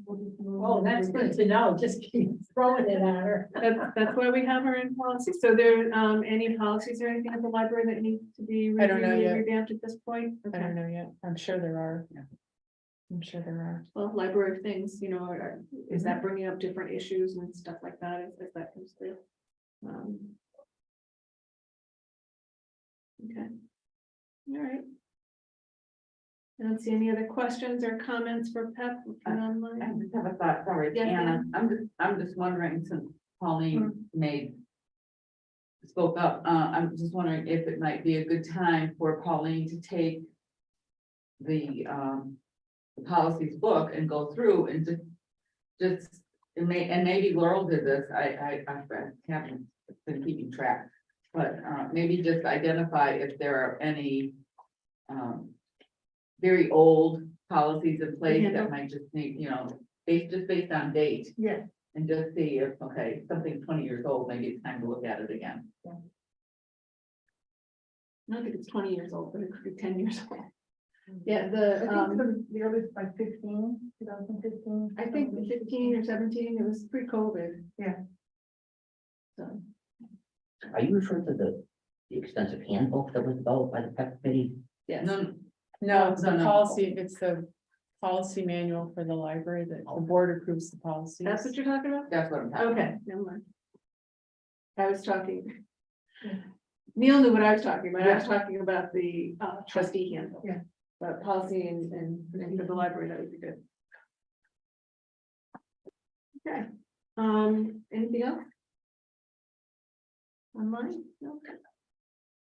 Oh, that's good to know. Just keep throwing it at her. That's why we have her in policy. So there, any policies or anything at the library that need to be I don't know reviewed or yet. revamped at this point? I Okay. don't know yet. I'm sure there are. I'm sure there are. Well, library things, you know, is that bringing up different issues and stuff like that as that comes through? Okay. All right. I don't see any other questions or comments for Pep looking I online. just have a thought, sorry, Yes, Anna, I'm just wondering, since Pauline spoke up, I'm just wondering if it might be a good time for Pauline to take the policies book and go through and and maybe Laurel did this, I haven't been keeping track, but maybe just identify if there are any very old policies in place Handle. that might just need, you know, based on date. Yeah. And just see if, okay, something 20 years old, maybe it's time to look at it again. I don't think it's 20 years old, but it could be 10 years old. Yeah, I think the earliest by 2015. I think 15 or 17, it was pre-COVID. Yeah. So, Are you referring to the extensive handbook that was developed by the PEP committee? yes. No, it's the No. policy, it's the policy manual for the library that the board approves the policies. That's what you're talking about? That's what I'm talking about. Okay, never mind. I was talking. Neil knew what I was talking about. I was talking about the trustee handbook. Yeah. But policy and for the library, that would be good. Okay, anything else? Online? No.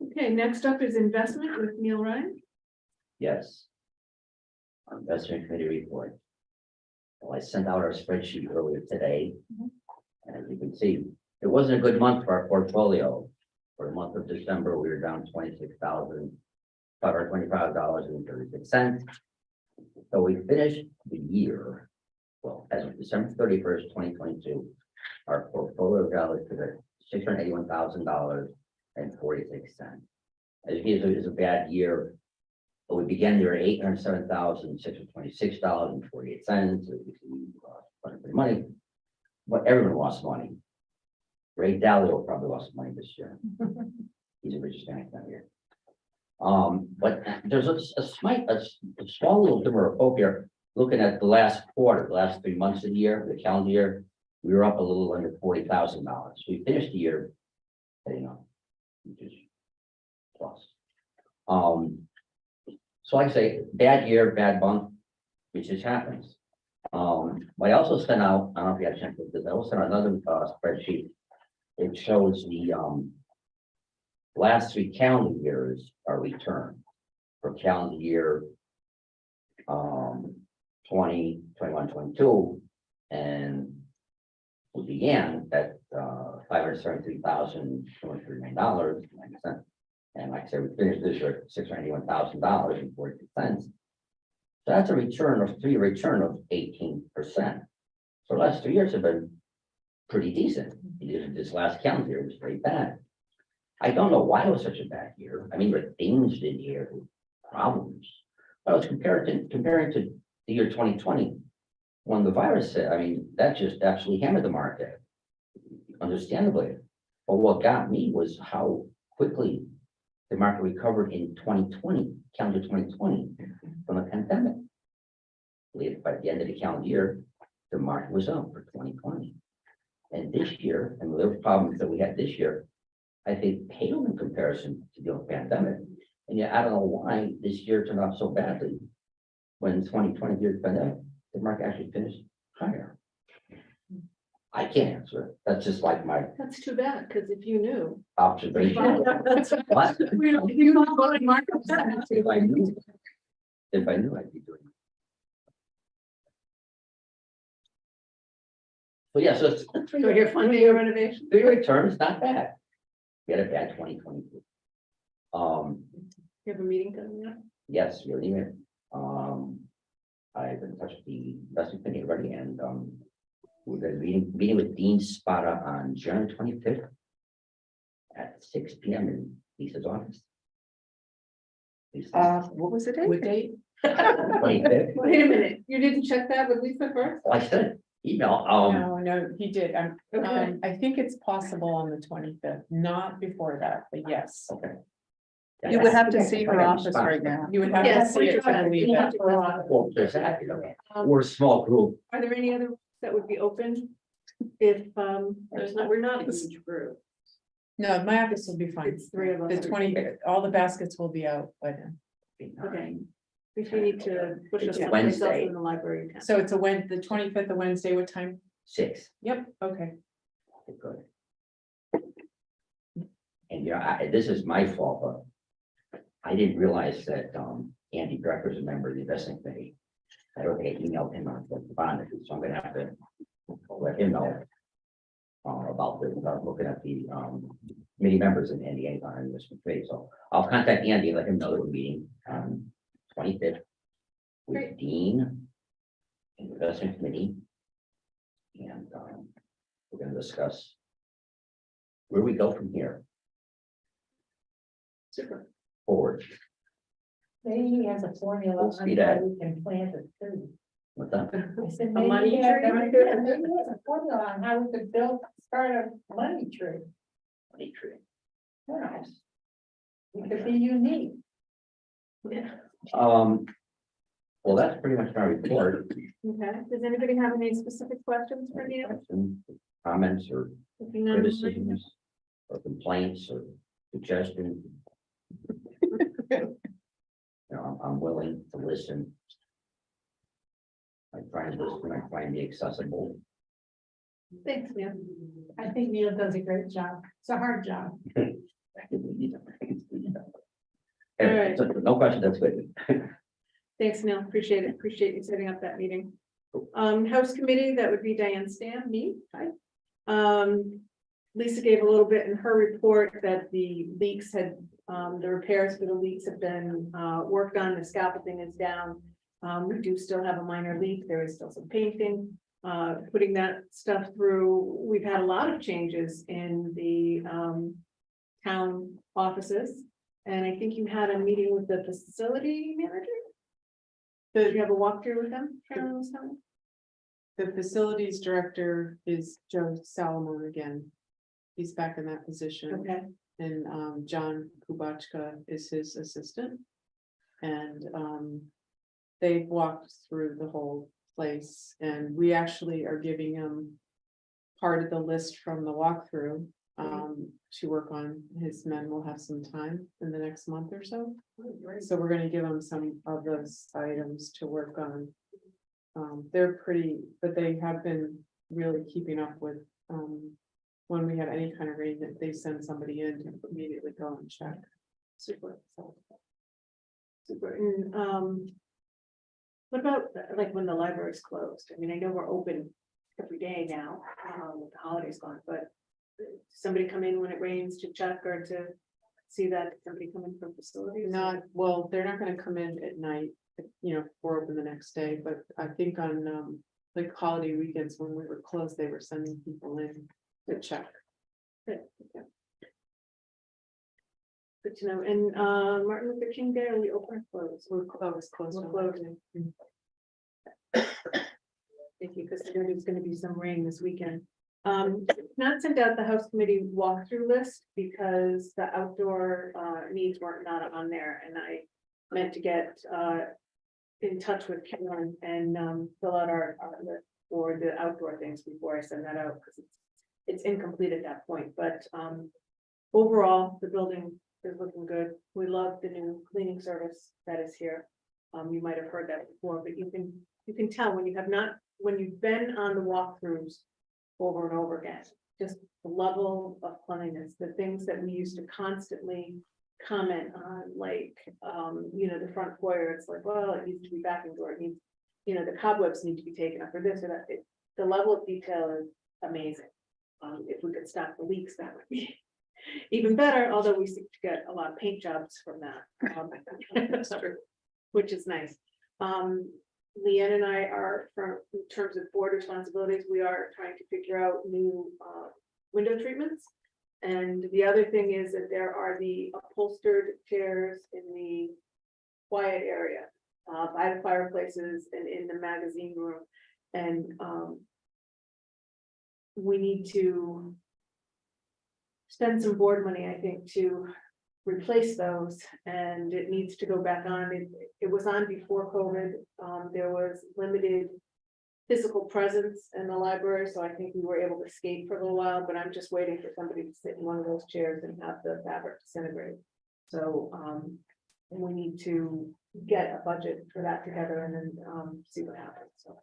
Okay, next up is investment with Neil Ryan. Yes. Investment committee report. Well, I sent out our spreadsheet earlier today. And as you can see, it wasn't a good month for our portfolio. For the month of December, we were down $26,525.36. So we finished the year, well, as of December 31st, 2022, our portfolio value stood at $681,000.46. As you can see, it was a bad year. But we began the year at $807,626.48. We lost quite a bit of money, but everyone lost money. Ray Dalio probably lost money this year. He's the richest man that year. But there's a small little dimmer of hope here. Looking at the last quarter, the last 3 months of the year, the calendar year, we were up a little under $40,000. We finished the year, which is plus. So I say, bad year, bad month, which just happens. But I also sent out, I don't know if you had a chance to look at this, I also sent out another spreadsheet. It shows the last 3 calendar years are returned for calendar year 20, 21, 22, and we began at $573,239.90. And like I said, we finished this year at $681,000.42. So that's a return of 18%. So the last 3 years have been pretty decent. This last calendar year was very bad. I don't know why it was such a bad year. I mean, there were things in here, problems. But I was comparing to the year 2020, when the virus hit. I mean, that just absolutely hammered the market, understandably. But what got me was how quickly the market recovered in 2020, calendar 2020, from the pandemic. By the end of the calendar year, the market was up for 2020. And this year, and the problems that we had this year, I think paled in comparison to the pandemic. And yet, I don't know why this year turned out so badly. When 2020 year pandemic, the market actually finished higher. I can't answer it. That's just like my That's too bad, because if you knew. observation. What? We don't, you don't go to market. If I knew, I'd be doing it. So yeah, so it's. So you're funding your renovation? 3-year term is not bad. We had a bad 2022. You have a meeting coming up? Yes, really. I've been in touch with the investment committee already, and we're gonna be meeting with Dean Spada on January 25th at 6 p.m. in Lisa's office. What was the date? What date? 25th. Wait a minute, you didn't check that with Lisa first? Oh, I said email. No, he did. Okay. I think it's possible on the 25th, not before that, but yes. Okay. You would have to Okay. see her office right now. You would have to Yes, see it, I believe that. Well, there's that, you know, we're a small group. Are there any other that would be open? If, we're not a huge group. No, my office will be fine. it's 3 of us. The 20, all the baskets will be out by then. Okay. If you need to push us It's someplace else Wednesday. in the library. you can. So it's the 25th of Wednesday, what time? 6. Yep, okay. Good. And this is my fault, but I didn't realize that Andy Drecker is a member of the investment committee. I don't think I emailed him on the bond issue, so I'm gonna have to let him know about the looking at the committee members and Andy on investment committee. So I'll contact Andy and let him know that we're meeting on 25th with Great. Dean and the investment committee. And we're gonna discuss where we go from here Super. forward. Maybe he has a formula Full on speed how ahead. we can plant it too. With that, I said, A maybe money he has, tree? yeah, maybe he has a formula on how we could start a money tree. money tree. Yes. It could be unique. Yeah. Well, that's pretty much my report. Okay. Does anybody have any specific questions for Neil? Questions, comments, or Looking on the line? criticisms, or complaints, or suggestions. You know, I'm willing to listen. I try and listen, I try and be accessible. Thanks, Neil. I think Neil does a great job. It's a hard job. Anyway, so no question, that's good. Thanks, Neil. Appreciate it. Appreciate you setting up that meeting. House committee, that would be Diane Stam, me. Hi. Lisa gave a little bit in her report that the leaks had, the repairs for the leaks have been worked on. The scaffolding is down. We do still have a minor leak. There is still some painting. Putting that stuff through. We've had a lot of changes in the town offices. And I think you had a meeting with the facility manager. Did you have a walkthrough with them? Carolyn was telling me? The facilities director is Joe Salomon again. He's back in that position. Okay, And John Kubachka is his assistant. And they've walked through the whole place, and we actually are giving him part of the list from the walkthrough to work on. His men will have some time in the next month or so. So we're gonna give him some of those items to work on. They're pretty, but they have been really keeping up with when we have any kind of rain, that they send somebody in to immediately go and check. super. Super. And what about like when the library's closed? I mean, I know we're open every day now, with the holidays gone, but somebody come in when it rains to check or to see that somebody come in from facilities? Not, well, they're not gonna come in at night, you know, we're open the next day, but I think on like holiday weekends when we were closed, they were sending people in to check. Good, okay. Good to know. And Martin Luther King Day, are we open or closed? We're closed. We're closed. Thank you, because there's gonna be some rain this weekend. Not sent out the House Committee walkthrough list because the outdoor needs weren't not on there, and I meant to get in touch with Karen and fill out our list for the outdoor things before I send that out, because it's incomplete at that point, but overall, the building is looking good. We love the new cleaning service that is here. You might have heard that before, but you can tell when you have not, when you've been on the walkthroughs over and over again. Just the level of cleanliness, the things that we used to constantly comment on, like, the front foyer, it's like, well, it needs to be back indoor, it needs, the cobwebs need to be taken up for this or that. The level of detail is amazing. If we could stop the leaks, that would be even better, although we seem to get a lot of paint jobs from that. Which is nice. Leanne and I are, in terms of board responsibilities, we are trying to figure out new window treatments. And the other thing is that there are the upholstered chairs in the quiet area by the fireplaces and in the magazine room. And we need to spend some board money, I think, to replace those, and it needs to go back on. It was on before COVID. There was limited physical presence in the library, so I think we were able to skate for a little while, but I'm just waiting for somebody to sit in one of those chairs and have the fabric disintegrate. So we need to get a budget for that together and then see what happens. So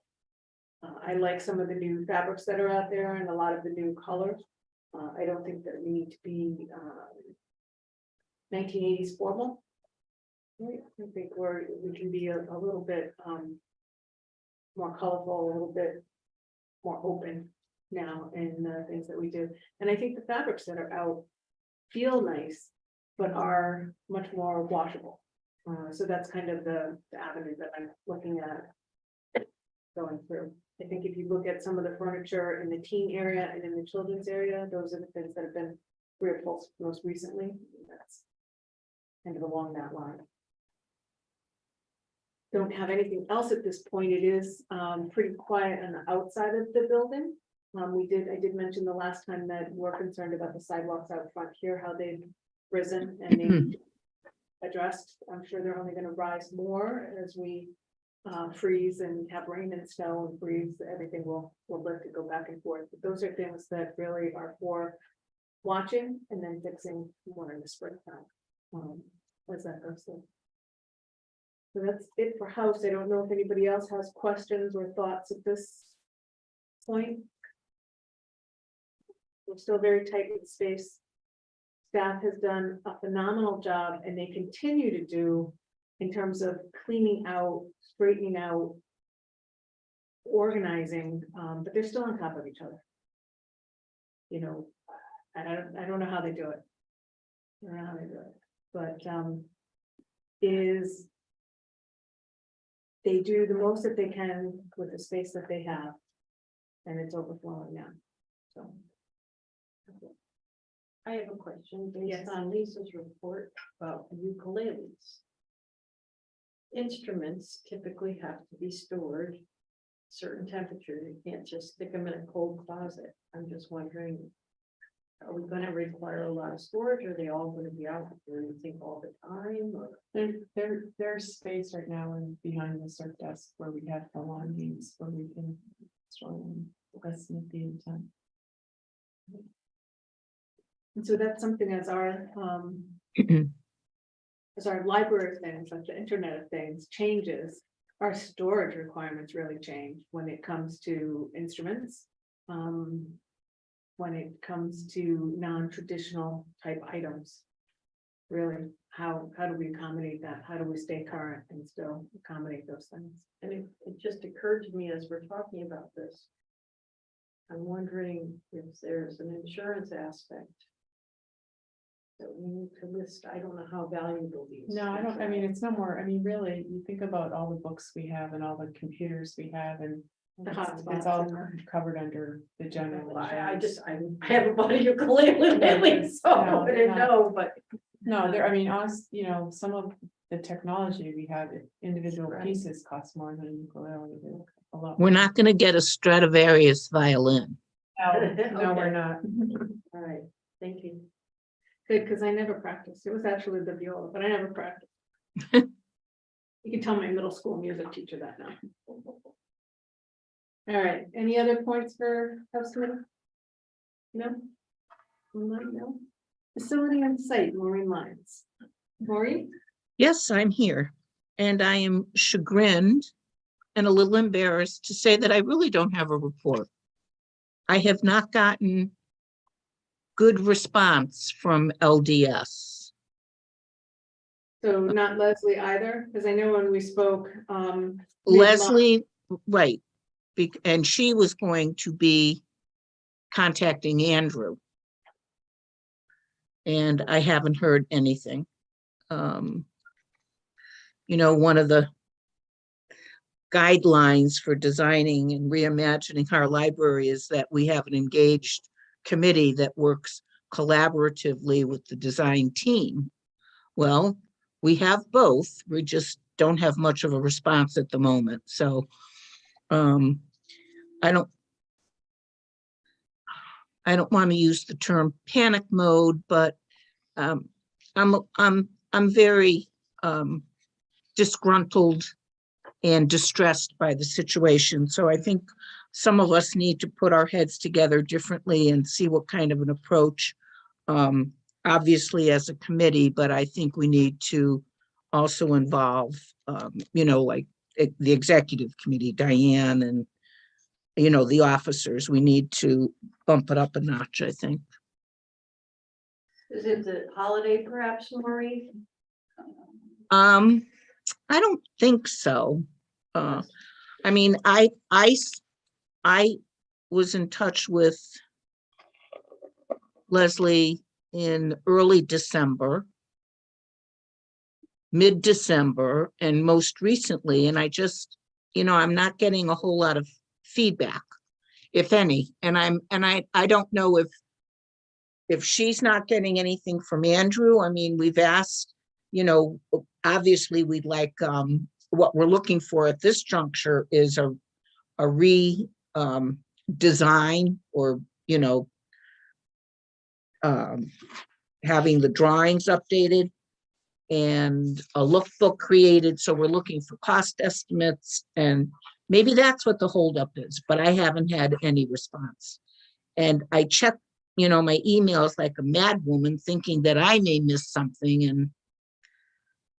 I like some of the new fabrics that are out there and a lot of the new colors. I don't think that we need to be 1980s formal. I think we can be a little bit more colorful, a little bit more open now in the things that we do. And I think the fabrics that are out feel nice, but are much more washable. So that's kind of the avenue that I'm looking at going through. I think if you look at some of the furniture in the teen area and in the children's area, those are the things that have been reupholstered most recently. That's kind of along that line. Don't have anything else at this point. It is pretty quiet on the outside of the building. I did mention the last time that we're concerned about the sidewalks out front here, how they've risen and they addressed. I'm sure they're only going to rise more as we freeze and have rain and snow and freeze. Everything will lift and go back and forth. But those are things that really are for watching and then fixing more in the springtime. As that goes through. So that's it for house. I don't know if anybody else has questions or thoughts at this point. We're still very tight with space. Staff has done a phenomenal job and they continue to do in terms of cleaning out, straightening out, organizing, but they're still on top of each other. I don't know how they do it. I don't know how they do it, but they do the most that they can with the space that they have, and it's overflowing now. So. I have a question Yes. based on Lisa's report about ukuleles. Instruments typically have to be stored certain temperature. You can't just stick them in a cold closet. I'm just wondering, are we going to require a lot of storage? Are they all going to be out there, you think, all the time? Or? There's space right now and behind the circ desk where we have belongings where we can store them. That's not the intent. And so that's something as our library of things, like the Internet of Things changes, our storage requirements really change when it comes to instruments. When it comes to non-traditional type items. Really, how do we accommodate that? How do we stay current and still accommodate those things? And it just occurred to me as we're talking about this. I'm wondering if there's an insurance aspect that we need to list. I don't know how valuable these. No, I don't, I mean, it's no more, I mean, really, you think about all the books we have and all the computers we have and The it's hotspots all and the- covered under the general. Well, insurance. I haven't bought a ukulele lately, so I didn't know, but. No, there, I mean, some of the technology we have, individual Right. pieces cost more than a ukulele. They're a lot. We're not going to get a Stradivarius violin. No, we're Okay. not. All right, thank you. Good, because I never practiced. It was actually the viola, but I never practiced. You can tell my middle school music teacher that now. All right, any other points for house committee? No? No? Facility and site, Maureen Lyons. Maureen? Yes, I'm here. And I am chagrined and a little embarrassed to say that I really don't have a report. I have not gotten good response from LDS. So not Leslie either, because I know when we spoke, mid-month- Leslie, right, and she was going to be contacting Andrew. And I haven't heard anything. You know, one of the guidelines for designing and reimagining our library is that we have an engaged committee that works collaboratively with the design team. Well, we have both, we just don't have much of a response at the moment, so I don't want to use the term panic mode, but I'm very disgruntled and distressed by the situation. So I think some of us need to put our heads together differently and see what kind of an approach, obviously as a committee, but I think we need to also involve, you know, like the executive committee, Diane, and, you know, the officers. We need to bump it up a notch, I think. Is it the holiday perhaps, Maureen? I don't think so. I mean, I was in touch with Leslie in early December, mid-December, and most recently, and I just, you know, I'm not getting a whole lot of feedback, if any. And I don't know if she's not getting anything from Andrew. I mean, we've asked, you know, obviously we'd like, what we're looking for at this juncture is a design, or, you know, having the drawings updated and a lookbook created. So we're looking for cost estimates, and maybe that's what the holdup is, but I haven't had any response. And I checked, you know, my emails like a mad woman, thinking that I may miss something, and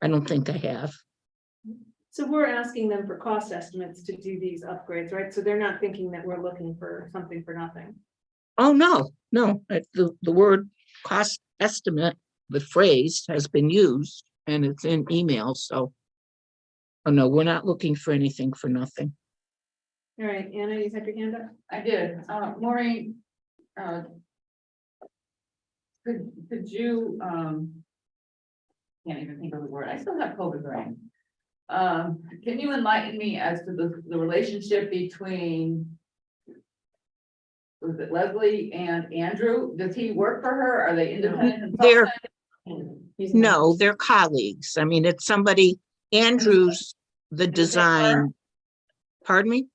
I don't think I have. So we're asking them for cost estimates to do these upgrades, right? So they're not thinking that we're looking for something for nothing. Oh, no, the word cost estimate, the phrase has been used and it's in emails, so. Oh, no, we're not looking for anything for nothing. All right, Anna, you had your hand up? I did, Maureen. Could you, can't even think of the word, I still have COVID brain. Can you enlighten me as to the relationship between, was it Leslie and Andrew? Does he work for her? Are they independent They're, consultants? no, they're colleagues. I mean, it's somebody, Andrew's the the same firm? design. Pardon me?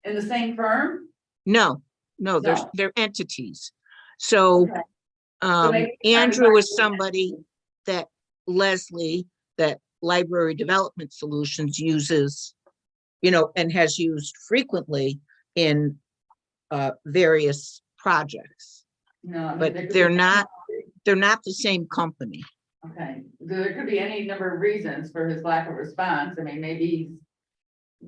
In the same firm? No, No. they're entities. So, Okay. So maybe it's not Andrew is exactly- somebody that Leslie, that Library Development Solutions uses, you know, and has used frequently in various projects, No, I mean, but there could they're be- not the same company. Okay, there could be any number of reasons for his lack of response. I mean, maybe he's,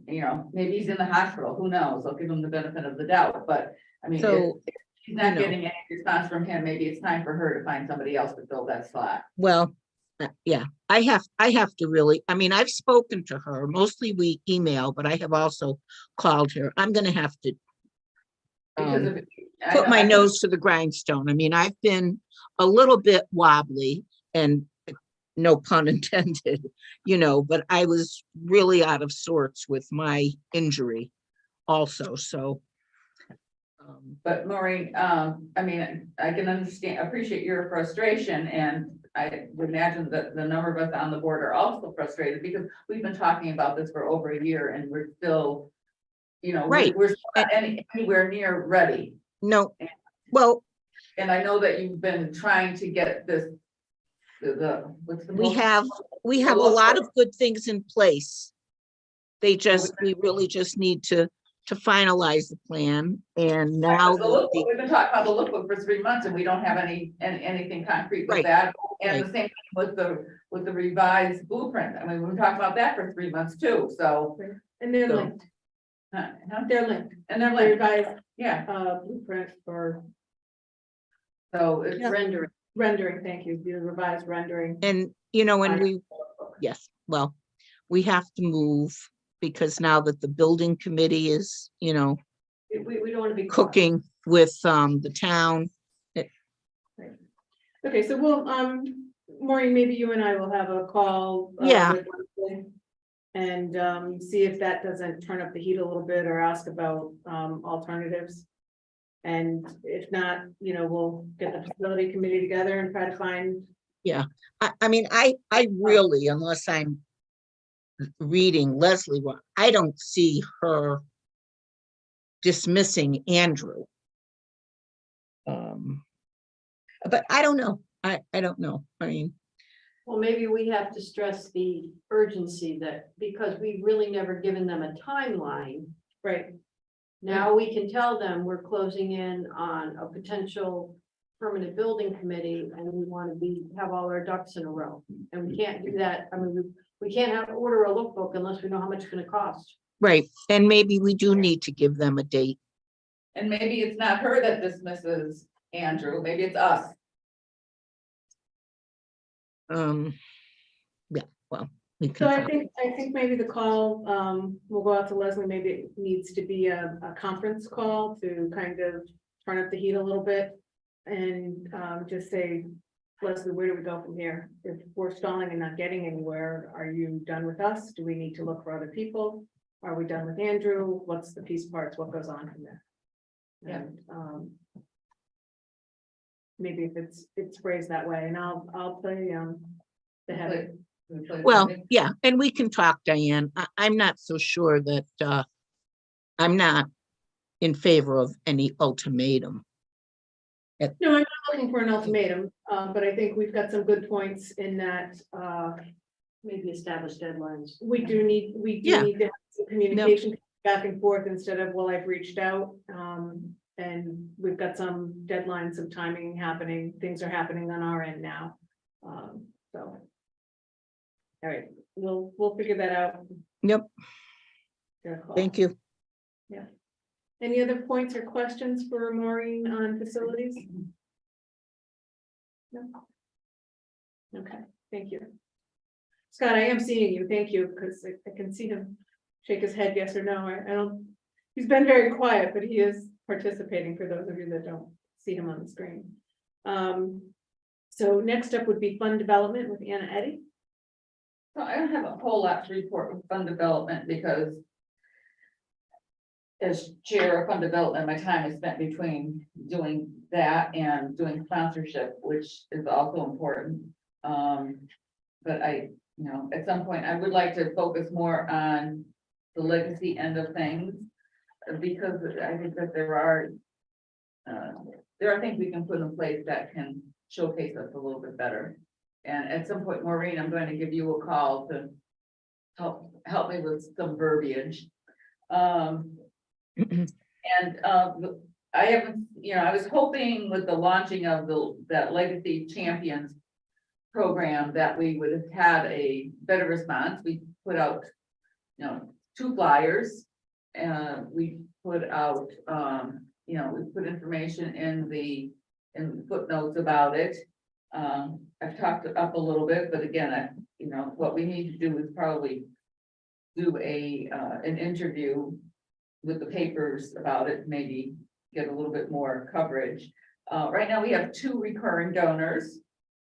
you know, maybe he's in the hospital, who knows? I'll give him the benefit of the doubt, but I mean, So, if she's not you know. getting any response from him, maybe it's time for her to find somebody else to fill that slot. Well, yeah, I have to really, I mean, I've spoken to her, mostly we email, but I have also called her. I'm gonna have to Because of. I put know- my I- nose to the grindstone. I mean, I've been a little bit wobbly, and no pun intended, you know, but I was really out of sorts with my injury also, so. But Maureen, I mean, I can appreciate your frustration, and I would imagine that the number of us on the board are also frustrated, because we've been talking about this for over a year and we're still, you know, Right. we're still not anywhere near ready. No, well, And I know that you've been trying to get this, what's the. we have a lot of good things in place. We really just need to finalize the plan, and now. We've been talking about the lookbook for 3 months and we don't have anything concrete with Right, that. And right. the same thing with the revised blueprint. I mean, we've talked about that for 3 months too, so. And they're So- linked, Huh? they're linked. And they're They're like, revised, Yeah, blueprint for so it's rendering, thank you, the revised rendering. And, and yes, well, we have to move because now that the building committee is, We don't want to be. cooking with the town. Okay, so we'll, Maureen, maybe you and I will have a call. Yeah. with Leslie And see if that doesn't turn up the heat a little bit or ask about alternatives. And if not, we'll get the facility committee together and try to find. I mean, I really, unless I'm reading Leslie, I don't see her dismissing Andrew. But I don't know. I don't know. I mean, Well, maybe we have to stress the urgency that, because we've really never given them a timeline. Right. Now we can tell them we're closing in on a potential permanent building committee and we want to have all our ducks in a row. And we can't do that. I mean, we can't order a lookbook unless we know how much it's gonna cost. right. And maybe we do need to give them a date. and maybe it's not her that dismisses Andrew, maybe it's us. Yeah, well, we So can. I think maybe the call, will go out to Leslie, maybe it needs to be a conference call to kind of turn up the heat a little bit. And just say, Leslie, where do we go from here? If we're stalling and not getting anywhere, are you done with us? Do we need to look for other people? Are we done with Andrew? What's the piece parts? What goes on from there? Yeah. And maybe if it's phrased that way, and I'll play the head. Well, yeah, and we can talk, Diane. I'm not so sure that I'm not in favor of any ultimatum. No, I'm not looking for an ultimatum, but I think we've got some good points in that Maybe establish deadlines. we do need Yeah. to have some communication back and forth instead of, well, I've reached out. And we've got some deadlines, some timing happening, things are happening on our end now. So. All right, we'll figure that out. Yep, thank you. Any other points or questions for Maureen on facilities? No. Okay, thank you. Scott, I am seeing you, thank you, because I can see him shake his head yes or no. I don't, he's been very quiet, but he is participating for those of you that don't see him on the screen. So next up would be fund development with Anna Eddy. So I don't have a whole lot to report with fund development because as chair of fund development, my time is spent between doing that and doing sponsorship, which is also important. But at some point, I would like to focus more on the legacy end of things. Because I think that there are things we can put in place that can showcase us a little bit better. And at some point, Maureen, I'm going to give you a call to help me with some verbiage. I haven't, I was hoping with the launching of that Legacy Champions program that we would have had a better response. We put out, 2 flyers. We put out, we put information in footnotes about it. I've talked up a little bit, but again, what we need to do is probably do an interview with the papers about it, maybe get a little bit more coverage. Right now we have 2 recurring donors.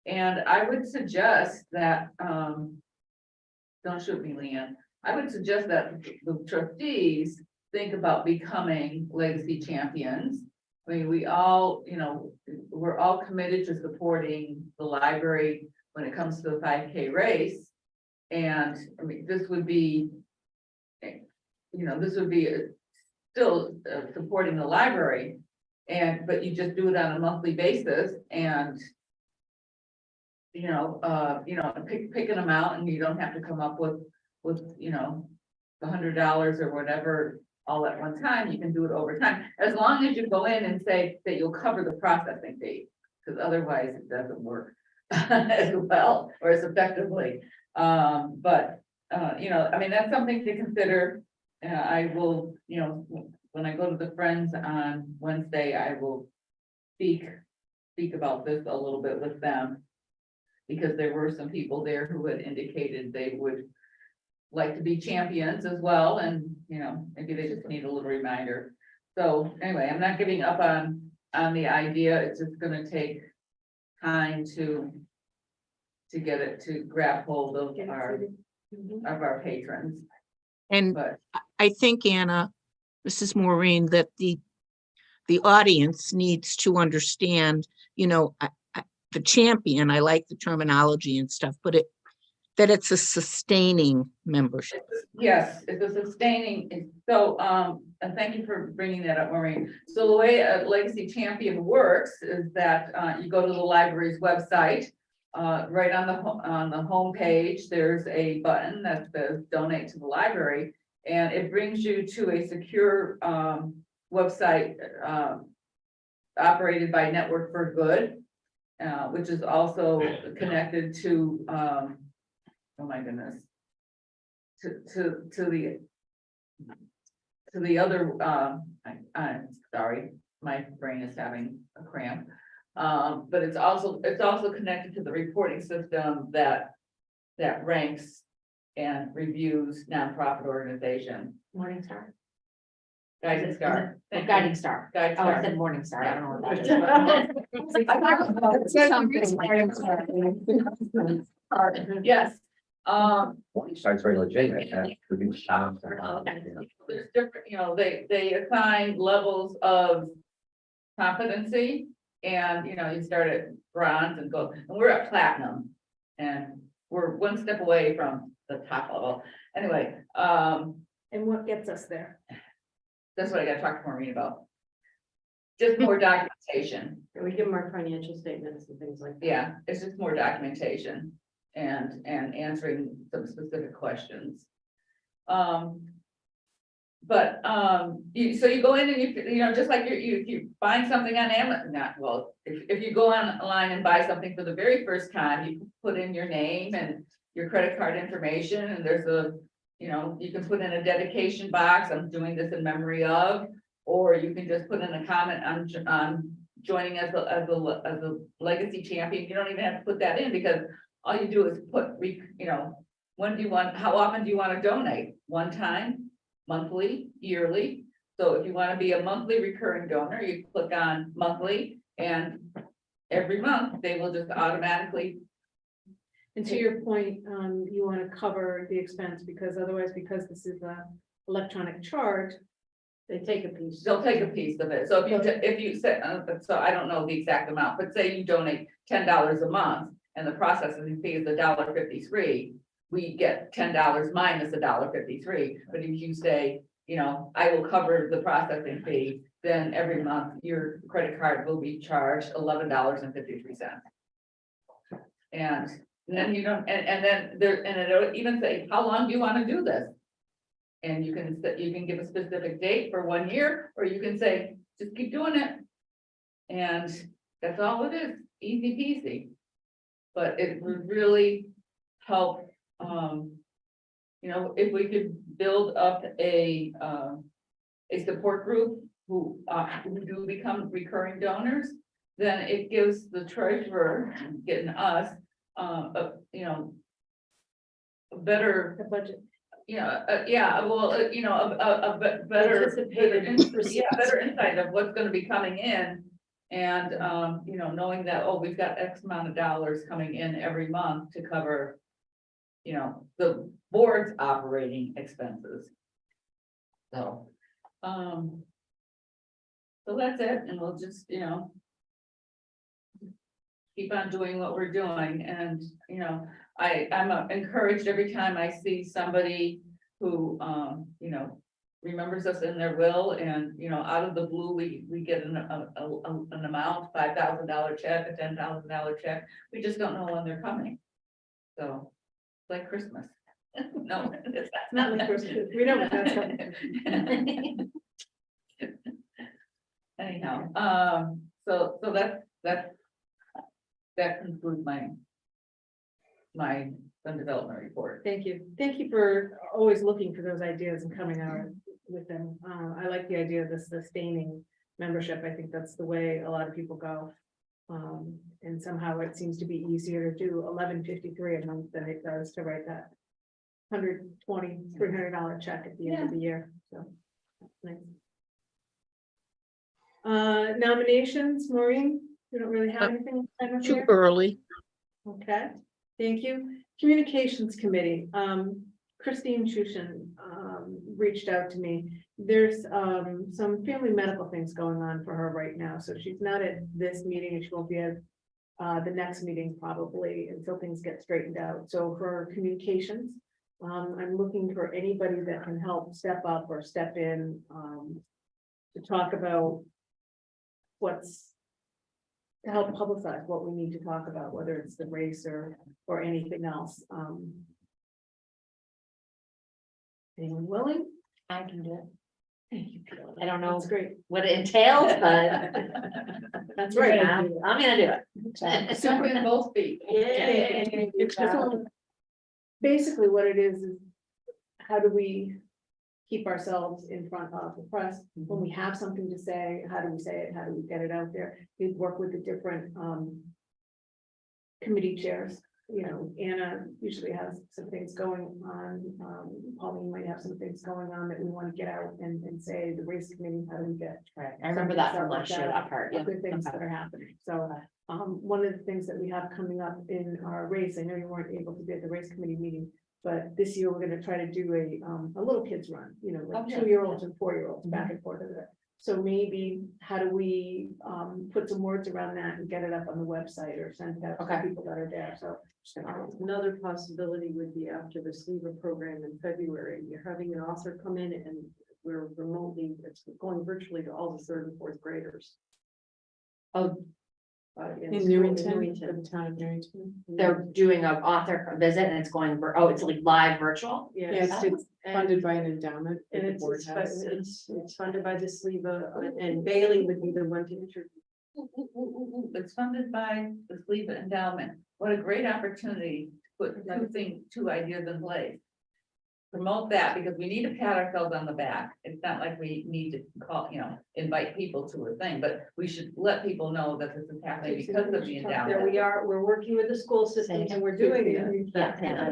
And I would suggest that, don't shoot me, Leanne. I would suggest that the trustees think about becoming legacy champions. I mean, we're all committed to supporting the library when it comes to the 5K race. And I mean, this would be still supporting the library. But you just do it on a monthly basis and picking them out, and you don't have to come up with $100 or whatever all at one time. You can do it over time, as long as you go in and say that you'll cover the processing fee, because otherwise it doesn't work as well or as effectively. I mean, that's something to consider. I will, when I go to the Friends on Wednesday, I will speak about this a little bit with them. Because there were some people there who had indicated they would like to be champions as well, and, you know, maybe they just need a little reminder. So anyway, I'm not giving up on the idea, it's just gonna take time to get it, to grab hold of our patrons, And but. I think, Anna, this is Maureen, that the audience needs to understand, you know, the champion, I like the terminology and stuff, but that it's a sustaining membership. Yes, it's a sustaining, so, and thank you for bringing that up, Maureen. So the way a Legacy Champion works is that, you go to the library's website. Right on the home page, there's a button that says donate to the library, and it brings you to a secure, website, operated by Network for Good, which is also connected to, oh my goodness. To the other, I'm sorry, my brain is having a cramp. But it's also connected to the reporting system that ranks and reviews nonprofit organizations. Morningstar. Guiding Star. Thank you. Guiding Star. Guide Oh, I Star. said Morningstar. I don't know what that is. Yes, Starts very legitimate, we do shops. there's different, you know, they assign levels of competency. And, you know, you start at bronze and go, and we're at platinum. And we're one step away from the top level. Anyway, And what gets us there? that's what I gotta talk to Maureen about. Just more documentation. And we give them our financial statements and things like that. Yeah, it's just more documentation and answering some specific questions. But, so you go in and you know, just like you find something on Amazon, if you go online and buy something for the very first time, you put in your name and your credit card information, and there's a, you know, you can put in a dedication box, I'm doing this in memory of, or you can just put in a comment on joining as a legacy champion. You don't even have to put that in, because all you do is put, you know, how often do you want to donate? One time, monthly, yearly? So if you want to be a monthly recurring donor, you click on monthly, and every month they will just automatically. And to your point, you want to cover the expense, because otherwise, because this is a electronic charge, They take a piece. They'll take a piece of it. So if you say, so I don't know the exact amount, but say you donate $10 a month and the processing fee is $1.53, we get $10 minus $1.53. But if you say, you know, I will cover the processing fee, then every month your credit card will be charged $11.53. And then you don't, and then there, and it'll even say, how long do you want to do this? And you can give a specific date for 1 year, or you can say, just keep doing it. And that's all it is, easy peasy. But it would really help, you know, if we could build up a support group who do become recurring donors, then it gives the treasurer, getting us, you know, a better budget. Yeah, well, you know, a better insight of what's gonna be coming in. And, you know, knowing that, oh, we've got X amount of dollars coming in every month to cover, you know, the board's operating expenses. So, so that's it, and we'll just, you know, keep on doing what we're doing. And, you know, I'm encouraged every time I see somebody who, you know, remembers us in their will, and, you know, out of the blue, we get an amount, $5,000 check, a $10,000 check. We just don't know when they're coming. So, it's like Christmas. No, it's Not like Christmas. We know what that's coming. Anyhow, so that concludes my fund development report. Thank you. Thank you for always looking for those ideas and coming out with them. I like the idea of the sustaining membership. I think that's the way a lot of people go. And somehow it seems to be easier to do $11.53 a month than it does to write that $300 check at the end of the year, so. That's nice. Nominations, Maureen, we don't really have anything. Too early. Okay, thank you. Communications Committee, Christine Shushin, reached out to me. There's, some family medical things going on for her right now, so she's not at this meeting and she won't be at the next meeting probably until things get straightened out. So for communications, I'm looking for anybody that can help step up or step in, to talk about to help publicize what we need to talk about, whether it's the race or anything else. Anyone willing? I can do it. Thank you. I don't know That's great. what it entails, but That's right. I'm gonna do it. Jump in both feet. So, basically what it is how do we keep ourselves in front of the press when we have something to say? How do we say it? How do we get it out there? We work with the different committee chairs. You know, Anna usually has some things going on. Pauline might have some things going on that we want to get out and say the race committee, how do we get? Right, I remember that from last year, that that part, yeah. Other things that are happening. So one of the things that we have coming up in our race, I know you weren't able to be at the race committee meeting, but this year we're gonna try to do a little kids run, you know, like 2-year-olds and 4-year-olds back and forth. So maybe how do we put some words around that and get it up on the website or send it out to people that are there, so. Another possibility would be after the sleeper program in February, you're having an author come in and we're remotely, it's going virtually to all the 3rd and 4th graders. Oh, In Newington, for the town of Newington. they're doing an author visit and it's going, it's like live virtual? Yes, it's And funded by an endowment. that and the it's, board has. it's funded by the SLEVA and Bailey would be the one to interview. It's funded by the Sleeve Endowment. What a great opportunity to put two ideas in place. Promote that because we need to pat ourselves on the back. It's not like we need to call, invite people to a thing, but we should let people know that this is happening because of the There endowment. we are, we're working with the school systems and we're doing it. Yeah.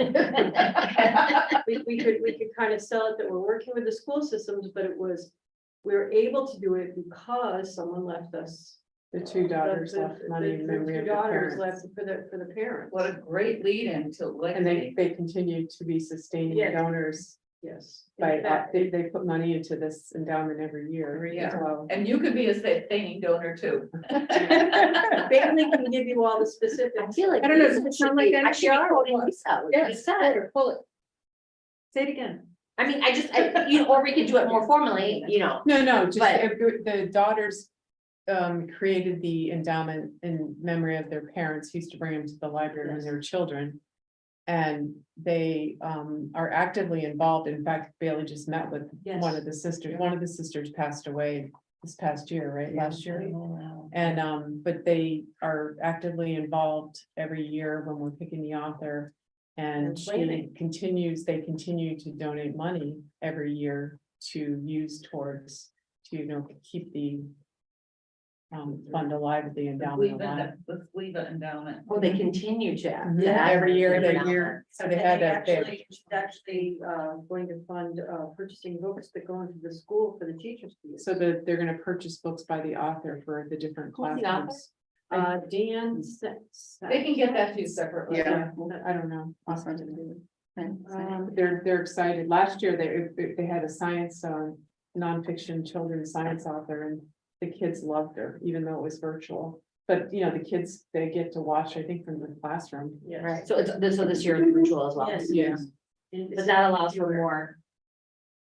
We could kind of sell it that we're working with the school systems, but we were able to do it because someone left us. The 2 daughters the- left money in the memory two of the daughters parents. left for the parents. What a great lead into And legacy. they continue to be sustaining Yes. donors Yes. by, In fact, they put money into this endowment every year. Yeah. as well. And you could be a sustaining donor too. Bailey can give you all the specifics. I feel like. I don't know, does it sound like I should be NPR? quoting Lisa, what you Yes, said. pull it. Say it again. I mean, or we could do it more formally, No, just But- the daughters created the endowment in memory of their parents, who used to bring them to the library when they were children. And they are actively involved. In fact, Bailey just met with Yes. one of the sisters. One of the sisters passed away this past year, right? Last year. And but they are actively involved every year when we're picking the author. And And they planning. continue to donate money every year to use towards, to keep the fund alive, at the endowment alive. The Sleeve Endowment. Well, they continue to. Mhm. add Every year, to the they endowment. So they had a, She's actually going to fund purchasing books that go into the school for the teachers. to use. so that they're gonna purchase books by the author for the different Who's the classrooms. Dan. They can get that to you separately. Yeah. I don't know. I'll send it to you. They're excited. Last year, they had a science, nonfiction children's science author, and the kids loved her, even though it was virtual. But, the kids, they get to watch, I think, from the classroom. Yes. Right, so this year is virtual as well. Yes. Yeah. But that allows for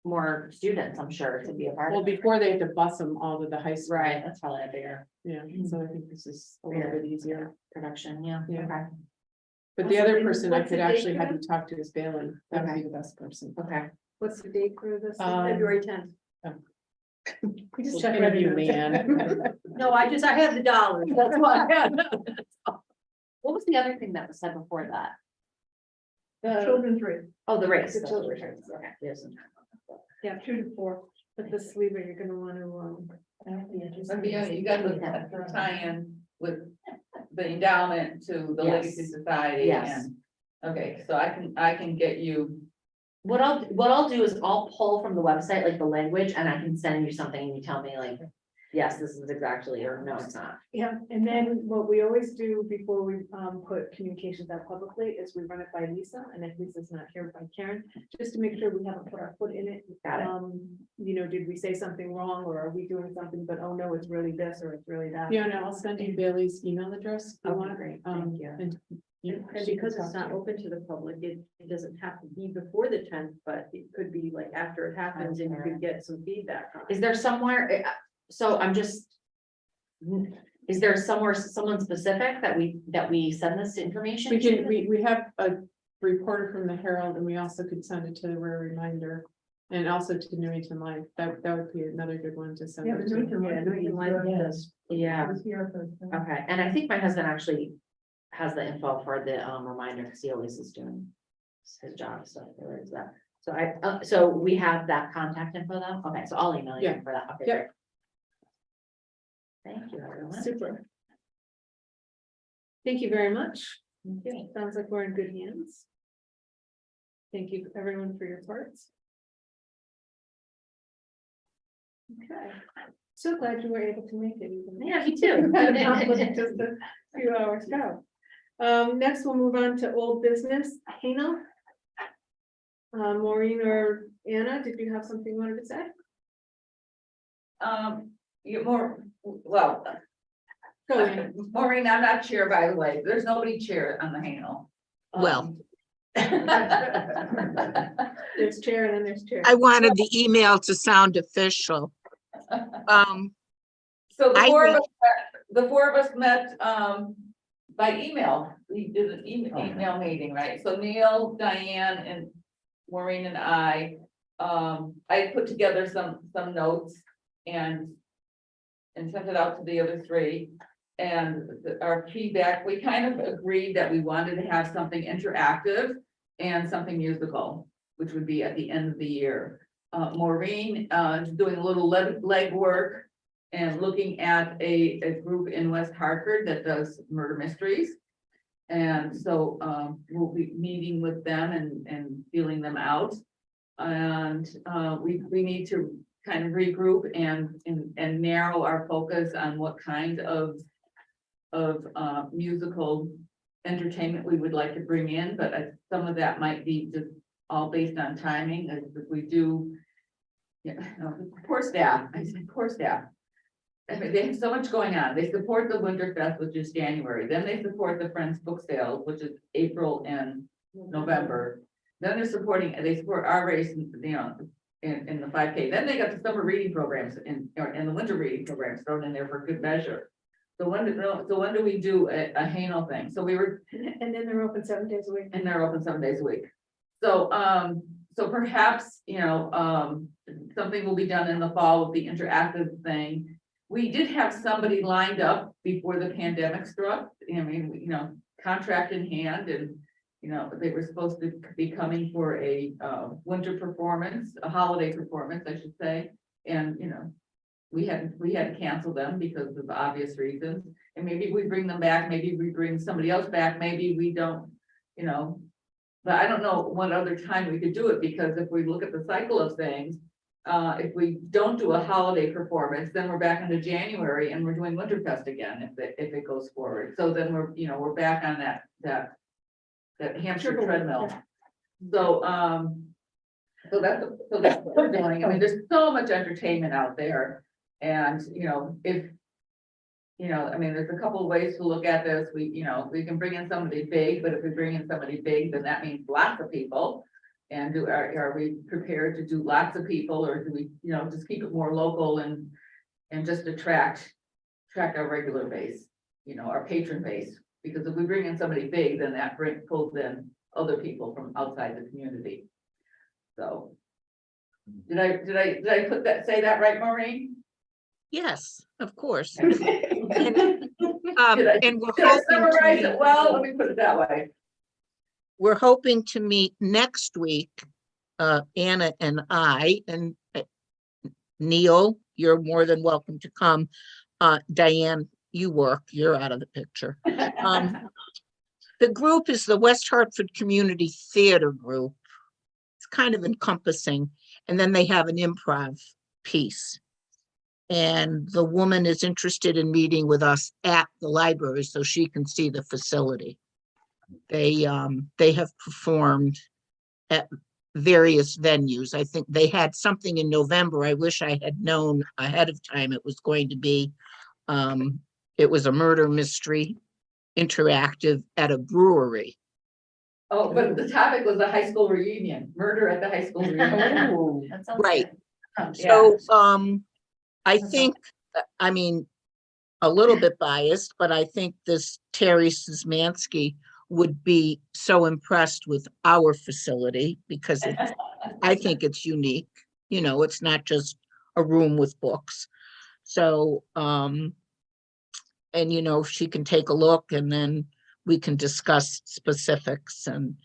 more students, I'm sure, to be a part Well, of it. before they had to bus them all to the high school. Right, that's probably a bigger Yeah, so I think this is a little bit easier. production, yeah. Yeah. Okay. But the other What's person I the could date actually for have that? you talk to is Bailey. That would be Okay. the best person. Okay. What's the date for this? February 10th. We just We'll check interview everything. Leanne. No, I have the dollars. That's why. What was the other thing that was said before that? Children's race. Oh, the race. The children's Okay, yes. Yeah, 2 to 4. But the sleeve, you're gonna want to, But you got the tie-in with the endowment to the Legacy Yes. Society Yes. and. Okay, so I can get you, What I'll do is I'll pull from the website, like the language, and I can send you something and you tell me like, yes, this is exactly, or no, it's not. yeah, and then what we always do before we put communications out publicly is we run it by Lisa, and if Lisa's not here, by Karen, just to make sure we haven't put our foot in it. Got it. You know, did we say something wrong, or are we doing something, but oh no, it's really this, or it's really that. Yeah, no, I'll send you Bailey's email address. if you Okay, want. great, Um, thank you. and you- And she can because talk it's to not you. open to the public, it doesn't have to be before the 10th, but it could be like after it happens and you could get some feedback on it. Is there somewhere, so I'm just. Is there somewhere, someone specific that we send this information? We to? can, we have a reporter from the Herald, and we also could send it to the Rare Reminder. And also to Newington Life, that would be another good one to send Yeah, it the to. Newington Yeah, one. Newington Life does. I Yeah, was here for. okay, and I think my husband actually has the info for the reminder, because he always is doing his job, so there is that. So so we have that contact info though, okay, so I'll email you Yeah. for that, okay, Yep. great. Thank you, everyone. Super. Thank you very much. Thank you. Sounds like we're in good hands. Thank you, everyone, for your parts. Okay, so glad you were able to make it. even though- Yeah, me too. Just a few hours ago. Next we'll move on to old business, Hano. Maureen or Anna, did you have something you wanted to say? you're more, well. Go ahead. Maureen, I'm not chair, by the way, there's nobody chair on the handle. Well. There's chair and then there's chair. I wanted the email to sound official. So I the four of us met, by email, we did an email meeting, right? So Neil, Diane and Maureen and I put together some notes and sent it out to the other three. And our feedback, we kind of agreed that we wanted to have something interactive and something musical, which would be at the end of the year. Maureen is doing a little legwork and looking at a group in West Hartford that does murder mysteries. And so we'll be meeting with them and feeling them out. And we need to kind of regroup and narrow our focus on what kind of musical entertainment we would like to bring in, but some of that might be just all based on timing, as if we do. Yeah, poor staff, I said, poor staff. I mean, they have so much going on. They support the Winterfest, which is January, then they support the Friends Book Sales, which is April and November. Then they support our race, you know, in the 5K. Then they got the summer reading programs and the winter reading programs thrown in there for good measure. So when do we do a Hano thing? So we were, And then they're open 7 days a week. and they're open 7 days a week. So so perhaps, you know, something will be done in the fall with the interactive thing. We did have somebody lined up before the pandemic struck. I mean, you know, contract in hand, and you know, they were supposed to be coming for a winter performance, a holiday performance, I should say. And you know, we had to cancel them because of obvious reasons. And maybe we bring them back, maybe we bring somebody else back, maybe we don't, you know. But I don't know what other time we could do it, because if we look at the cycle of things, if we don't do a holiday performance, then we're back into January and we're doing Winterfest again, if it goes forward. So then we're, you know, we're back on that hamster treadmill. So, so that's what we're doing. I mean, there's so much entertainment out there. And, you know, I mean, there's a couple of ways to look at this. We can bring in somebody big, but if we bring in somebody big, then that means lots of people. And are we prepared to do lots of people, or do we, you know, just keep it more local and just attract our regular base, you know, our patron base? Because if we bring in somebody big, then that pulls in other people from outside the community. So did I say that right, Maureen? Yes, of course. Did And we're I hoping summarize to it well? Let me put it that way. we're hoping to meet next week, Anna and I, and Neil, you're more than welcome to come. Diane, you're out of the picture. The group is the West Hartford Community Theater Group. It's kind of encompassing, and then they have an improv piece. And the woman is interested in meeting with us at the library so she can see the facility. They have performed at various venues. I think they had something in November. I wish I had known ahead of time it was going to be. It was a murder mystery interactive at a brewery. Oh, but the topic was a high school reunion, murder at the high school reunion. Oh, That sounds Right. good. So, I think, I mean, a little bit biased, but I think this Terry Szymanski would be so impressed with our facility because I think it's unique. You know, it's not just a room with books. So, and you know, she can take a look and then we can discuss specifics and,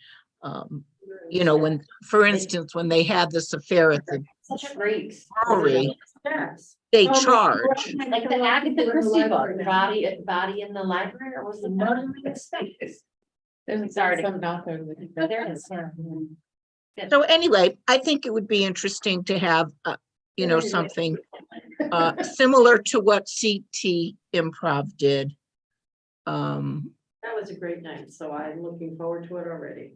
you know, when, for instance, when they had this affair at the Such a great. brewery, Yes. they charge. Like the Agatha Christie book, body in the library, or was the murder mystery? there's Sorry. something out there. that- But there is, yeah. So anyway, I think it would be interesting to have, you know, something similar to what CT Improv did. That was a great night, so I'm looking forward to it already.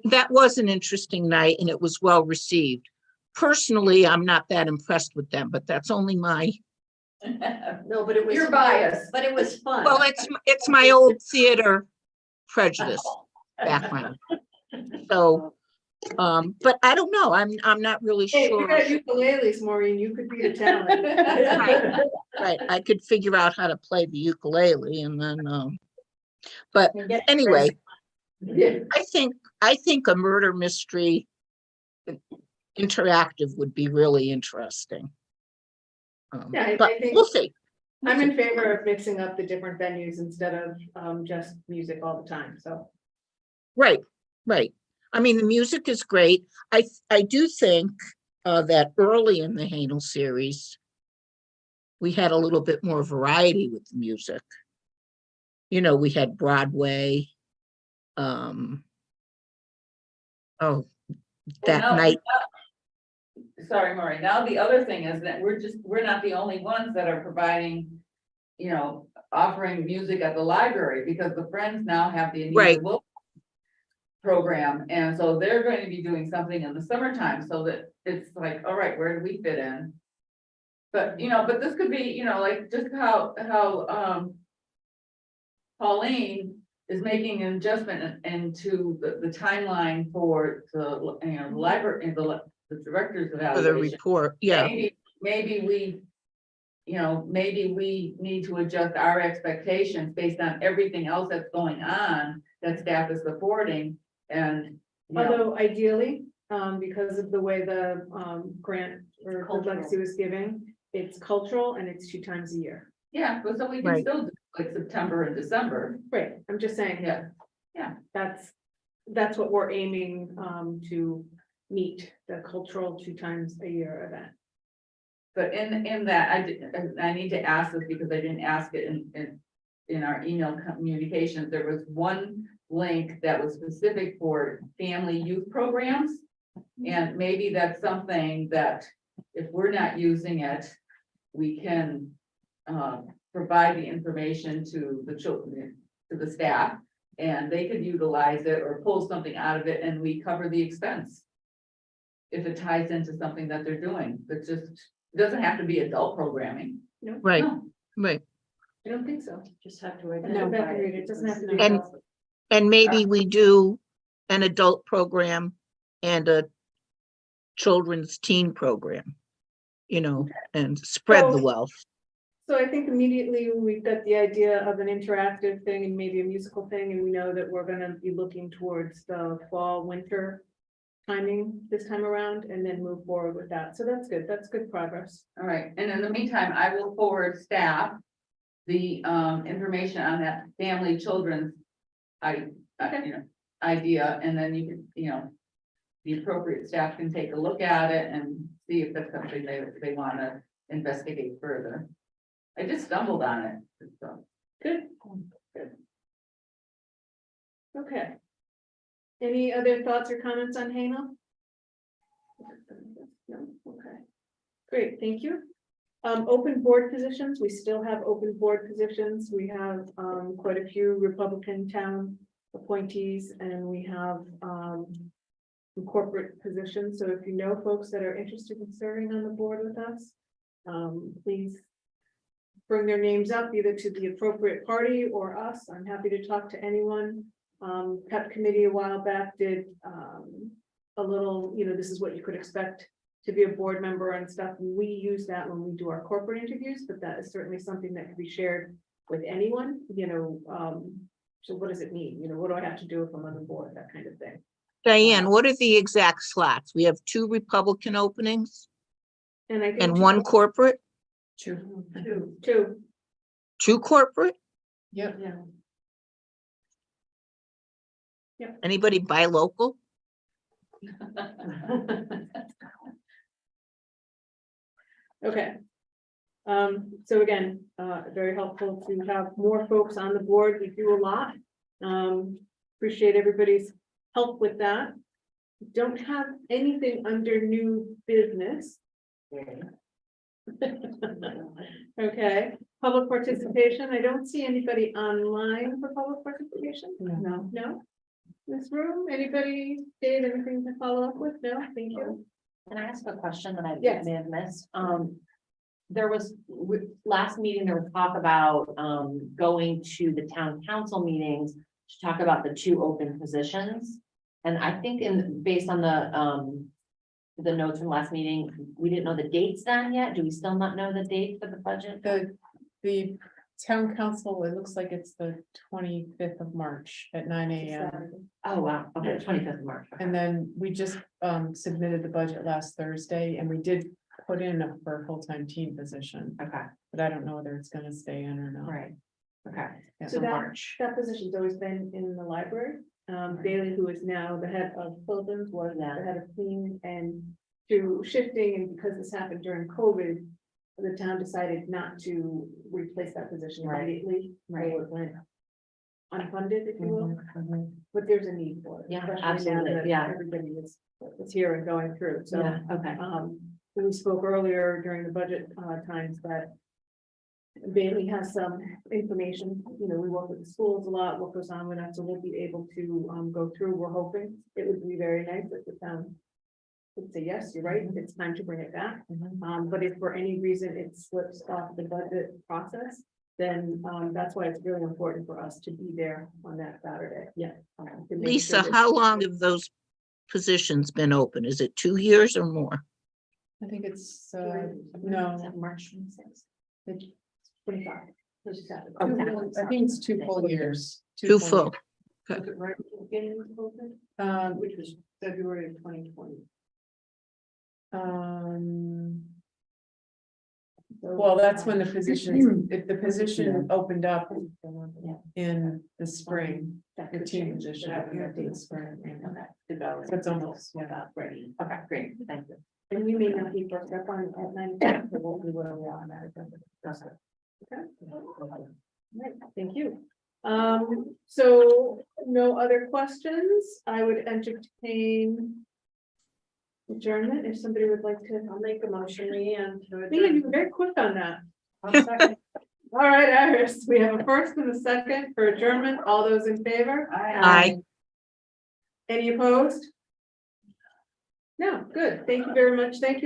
That was an interesting night and it was well received. Personally, I'm not that impressed with them, but that's only my, No, but it was. You're biased. But it was fun. well, it's my old theater prejudice background. So, but I don't know, I'm not really Hey, you sure. got ukuleles, Maureen, you could be the talent. Right, I could figure out how to play the ukulele and then, but And get- anyway, Yeah. I think a murder mystery interactive would be really interesting. Yeah, I But think- we'll see. I'm in favor of mixing up the different venues instead of just music all the time, so. Right, right. I mean, the music is great. I do think that early in the Hanel series, we had a little bit more variety with the music. You know, we had Broadway. Oh, that Well, now- night, Sorry, Maureen. Now, the other thing is that we're not the only ones that are providing, you know, offering music at the library because the Friends now have the Anita Right. Wilkes program. And so they're going to be doing something in the summertime so that it's like, all right, where do we fit in? But, you know, but this could be, you know, like just how Pauline is making an adjustment into the timeline for the, you know, library and the director's for the evaluation. report, yeah, Maybe we, you know, maybe we need to adjust our expectations based on everything else that's going on that staff is supporting and. You know, Although ideally, because of the way the grant or the Cultural. legacy was giving, it's cultural and it's 2 times a year. yeah, but so we can Right. still do like September and December. Right, I'm just saying. Yeah. That's what we're aiming to meet, the cultural 2 times a year event. But in that, I need to ask this because I didn't ask it in our email communications. There was one link that was specific for family youth programs. And maybe that's something that if we're not using it, we can provide the information to the children, to the staff. And they could utilize it or pull something out of it and we cover the expense. If it ties into something that they're doing, it doesn't have to be adult programming. right, No. right. I don't think so. Just have to No, identify. it doesn't have to be. And- adult. And maybe we do an adult program and a children's teen program, you know, and spread the So- wealth. So I think immediately we've got the idea of an interactive thing and maybe a musical thing, and we know that we're gonna be looking towards the fall, winter timing this time around, and then move forward with that. So that's good. That's good progress. All right, and in the meantime, I will forward staff the information on that family children's you know, idea, and then you can, you know, the appropriate staff can take a look at it and see if that's something they wanna investigate further. I just stumbled on it, so. Good. Good. Okay. Any other thoughts or comments on Hanel? No, okay. Great, thank you. Open board positions, we still have open board positions. We have quite a few Republican town appointees, and we have some corporate positions. So if you know folks that are interested in serving on the board with us, please bring their names up either to the appropriate party or us. I'm happy to talk to anyone. PEP committee a while back did a little, this is what you could expect to be a board member and stuff. We use that when we do our corporate interviews, but that is certainly something that can be shared with anyone, so what does it mean? What do I have to do if I'm on the board, that kind of thing. Diane, what are the exact slots? We have 2 Republican openings And I think. and 1 corporate, True. Two. 2 corporate? Yep. Yeah. Anybody buy local? Okay. So again, very helpful to have more folks on the board. We do a lot. Appreciate everybody's help with that. Don't have anything under new business. Okay, public participation. I don't see anybody online for public participation. No. No? This room, anybody, Dave, anything to follow up with? No, thank you. Can I ask a question that I Yes. may have missed? There was, last meeting, there was talk about, going to the town council meetings to talk about the 2 open positions. And I think based on the notes from last meeting, we didn't know the dates then yet. Do we still not know the date for the budget? The town council, it looks like it's the 25th of March at 9 AM. Oh, wow. Okay, 25th of March. Okay. And then we just submitted the budget last Thursday, and we did put in for a full-time team position, Okay, but I don't know whether it's gonna stay in or not. right. Okay, Yeah. so March. That position's always been in the library. Bailey, who is now the head of Children's, was the head of clean, and through shifting, and because this happened during COVID, the town decided not to replace that position Right. immediately. Right. So it went unfunded, if you will, Mhm. but there's a need for it. Yeah, especially now absolutely, that yeah. Everybody is here and going through, so. Yeah, okay. We spoke earlier during the budget times that Bailey has some information, we work with the schools a lot, what goes on with that, so we'll be able to go through. We're hoping it would be very nice if the town would say, yes, you're right, it's time to bring it back. But if for any reason it slips off the budget process, then that's why it's really important for us to be there on that Saturday. Yeah. Lisa, how long have those positions been open? Is it 2 years or more? I think it's, Is that no, March 26th. 25. I think it's 2 full years. 2 full. Was it right at the beginning of COVID, which was February of 2020? Well, that's when the position, if the position opened up in the spring, That the could team change. position That opened would up in be the spring. developed. So it's almost, yeah. About ready. Okay, great, thank you. And we may not be first up on at 9 o'clock, so we'll be where we are on that agenda. Okay. Right, thank you. So no other questions. I would entertain adjournment if somebody would like to. I'll make a motion. Man, you were very quick on that. All right, Iris, we have a first and a second for adjournment. All those in favor? Aye. Any opposed? No, good. Thank you very much. Thank you.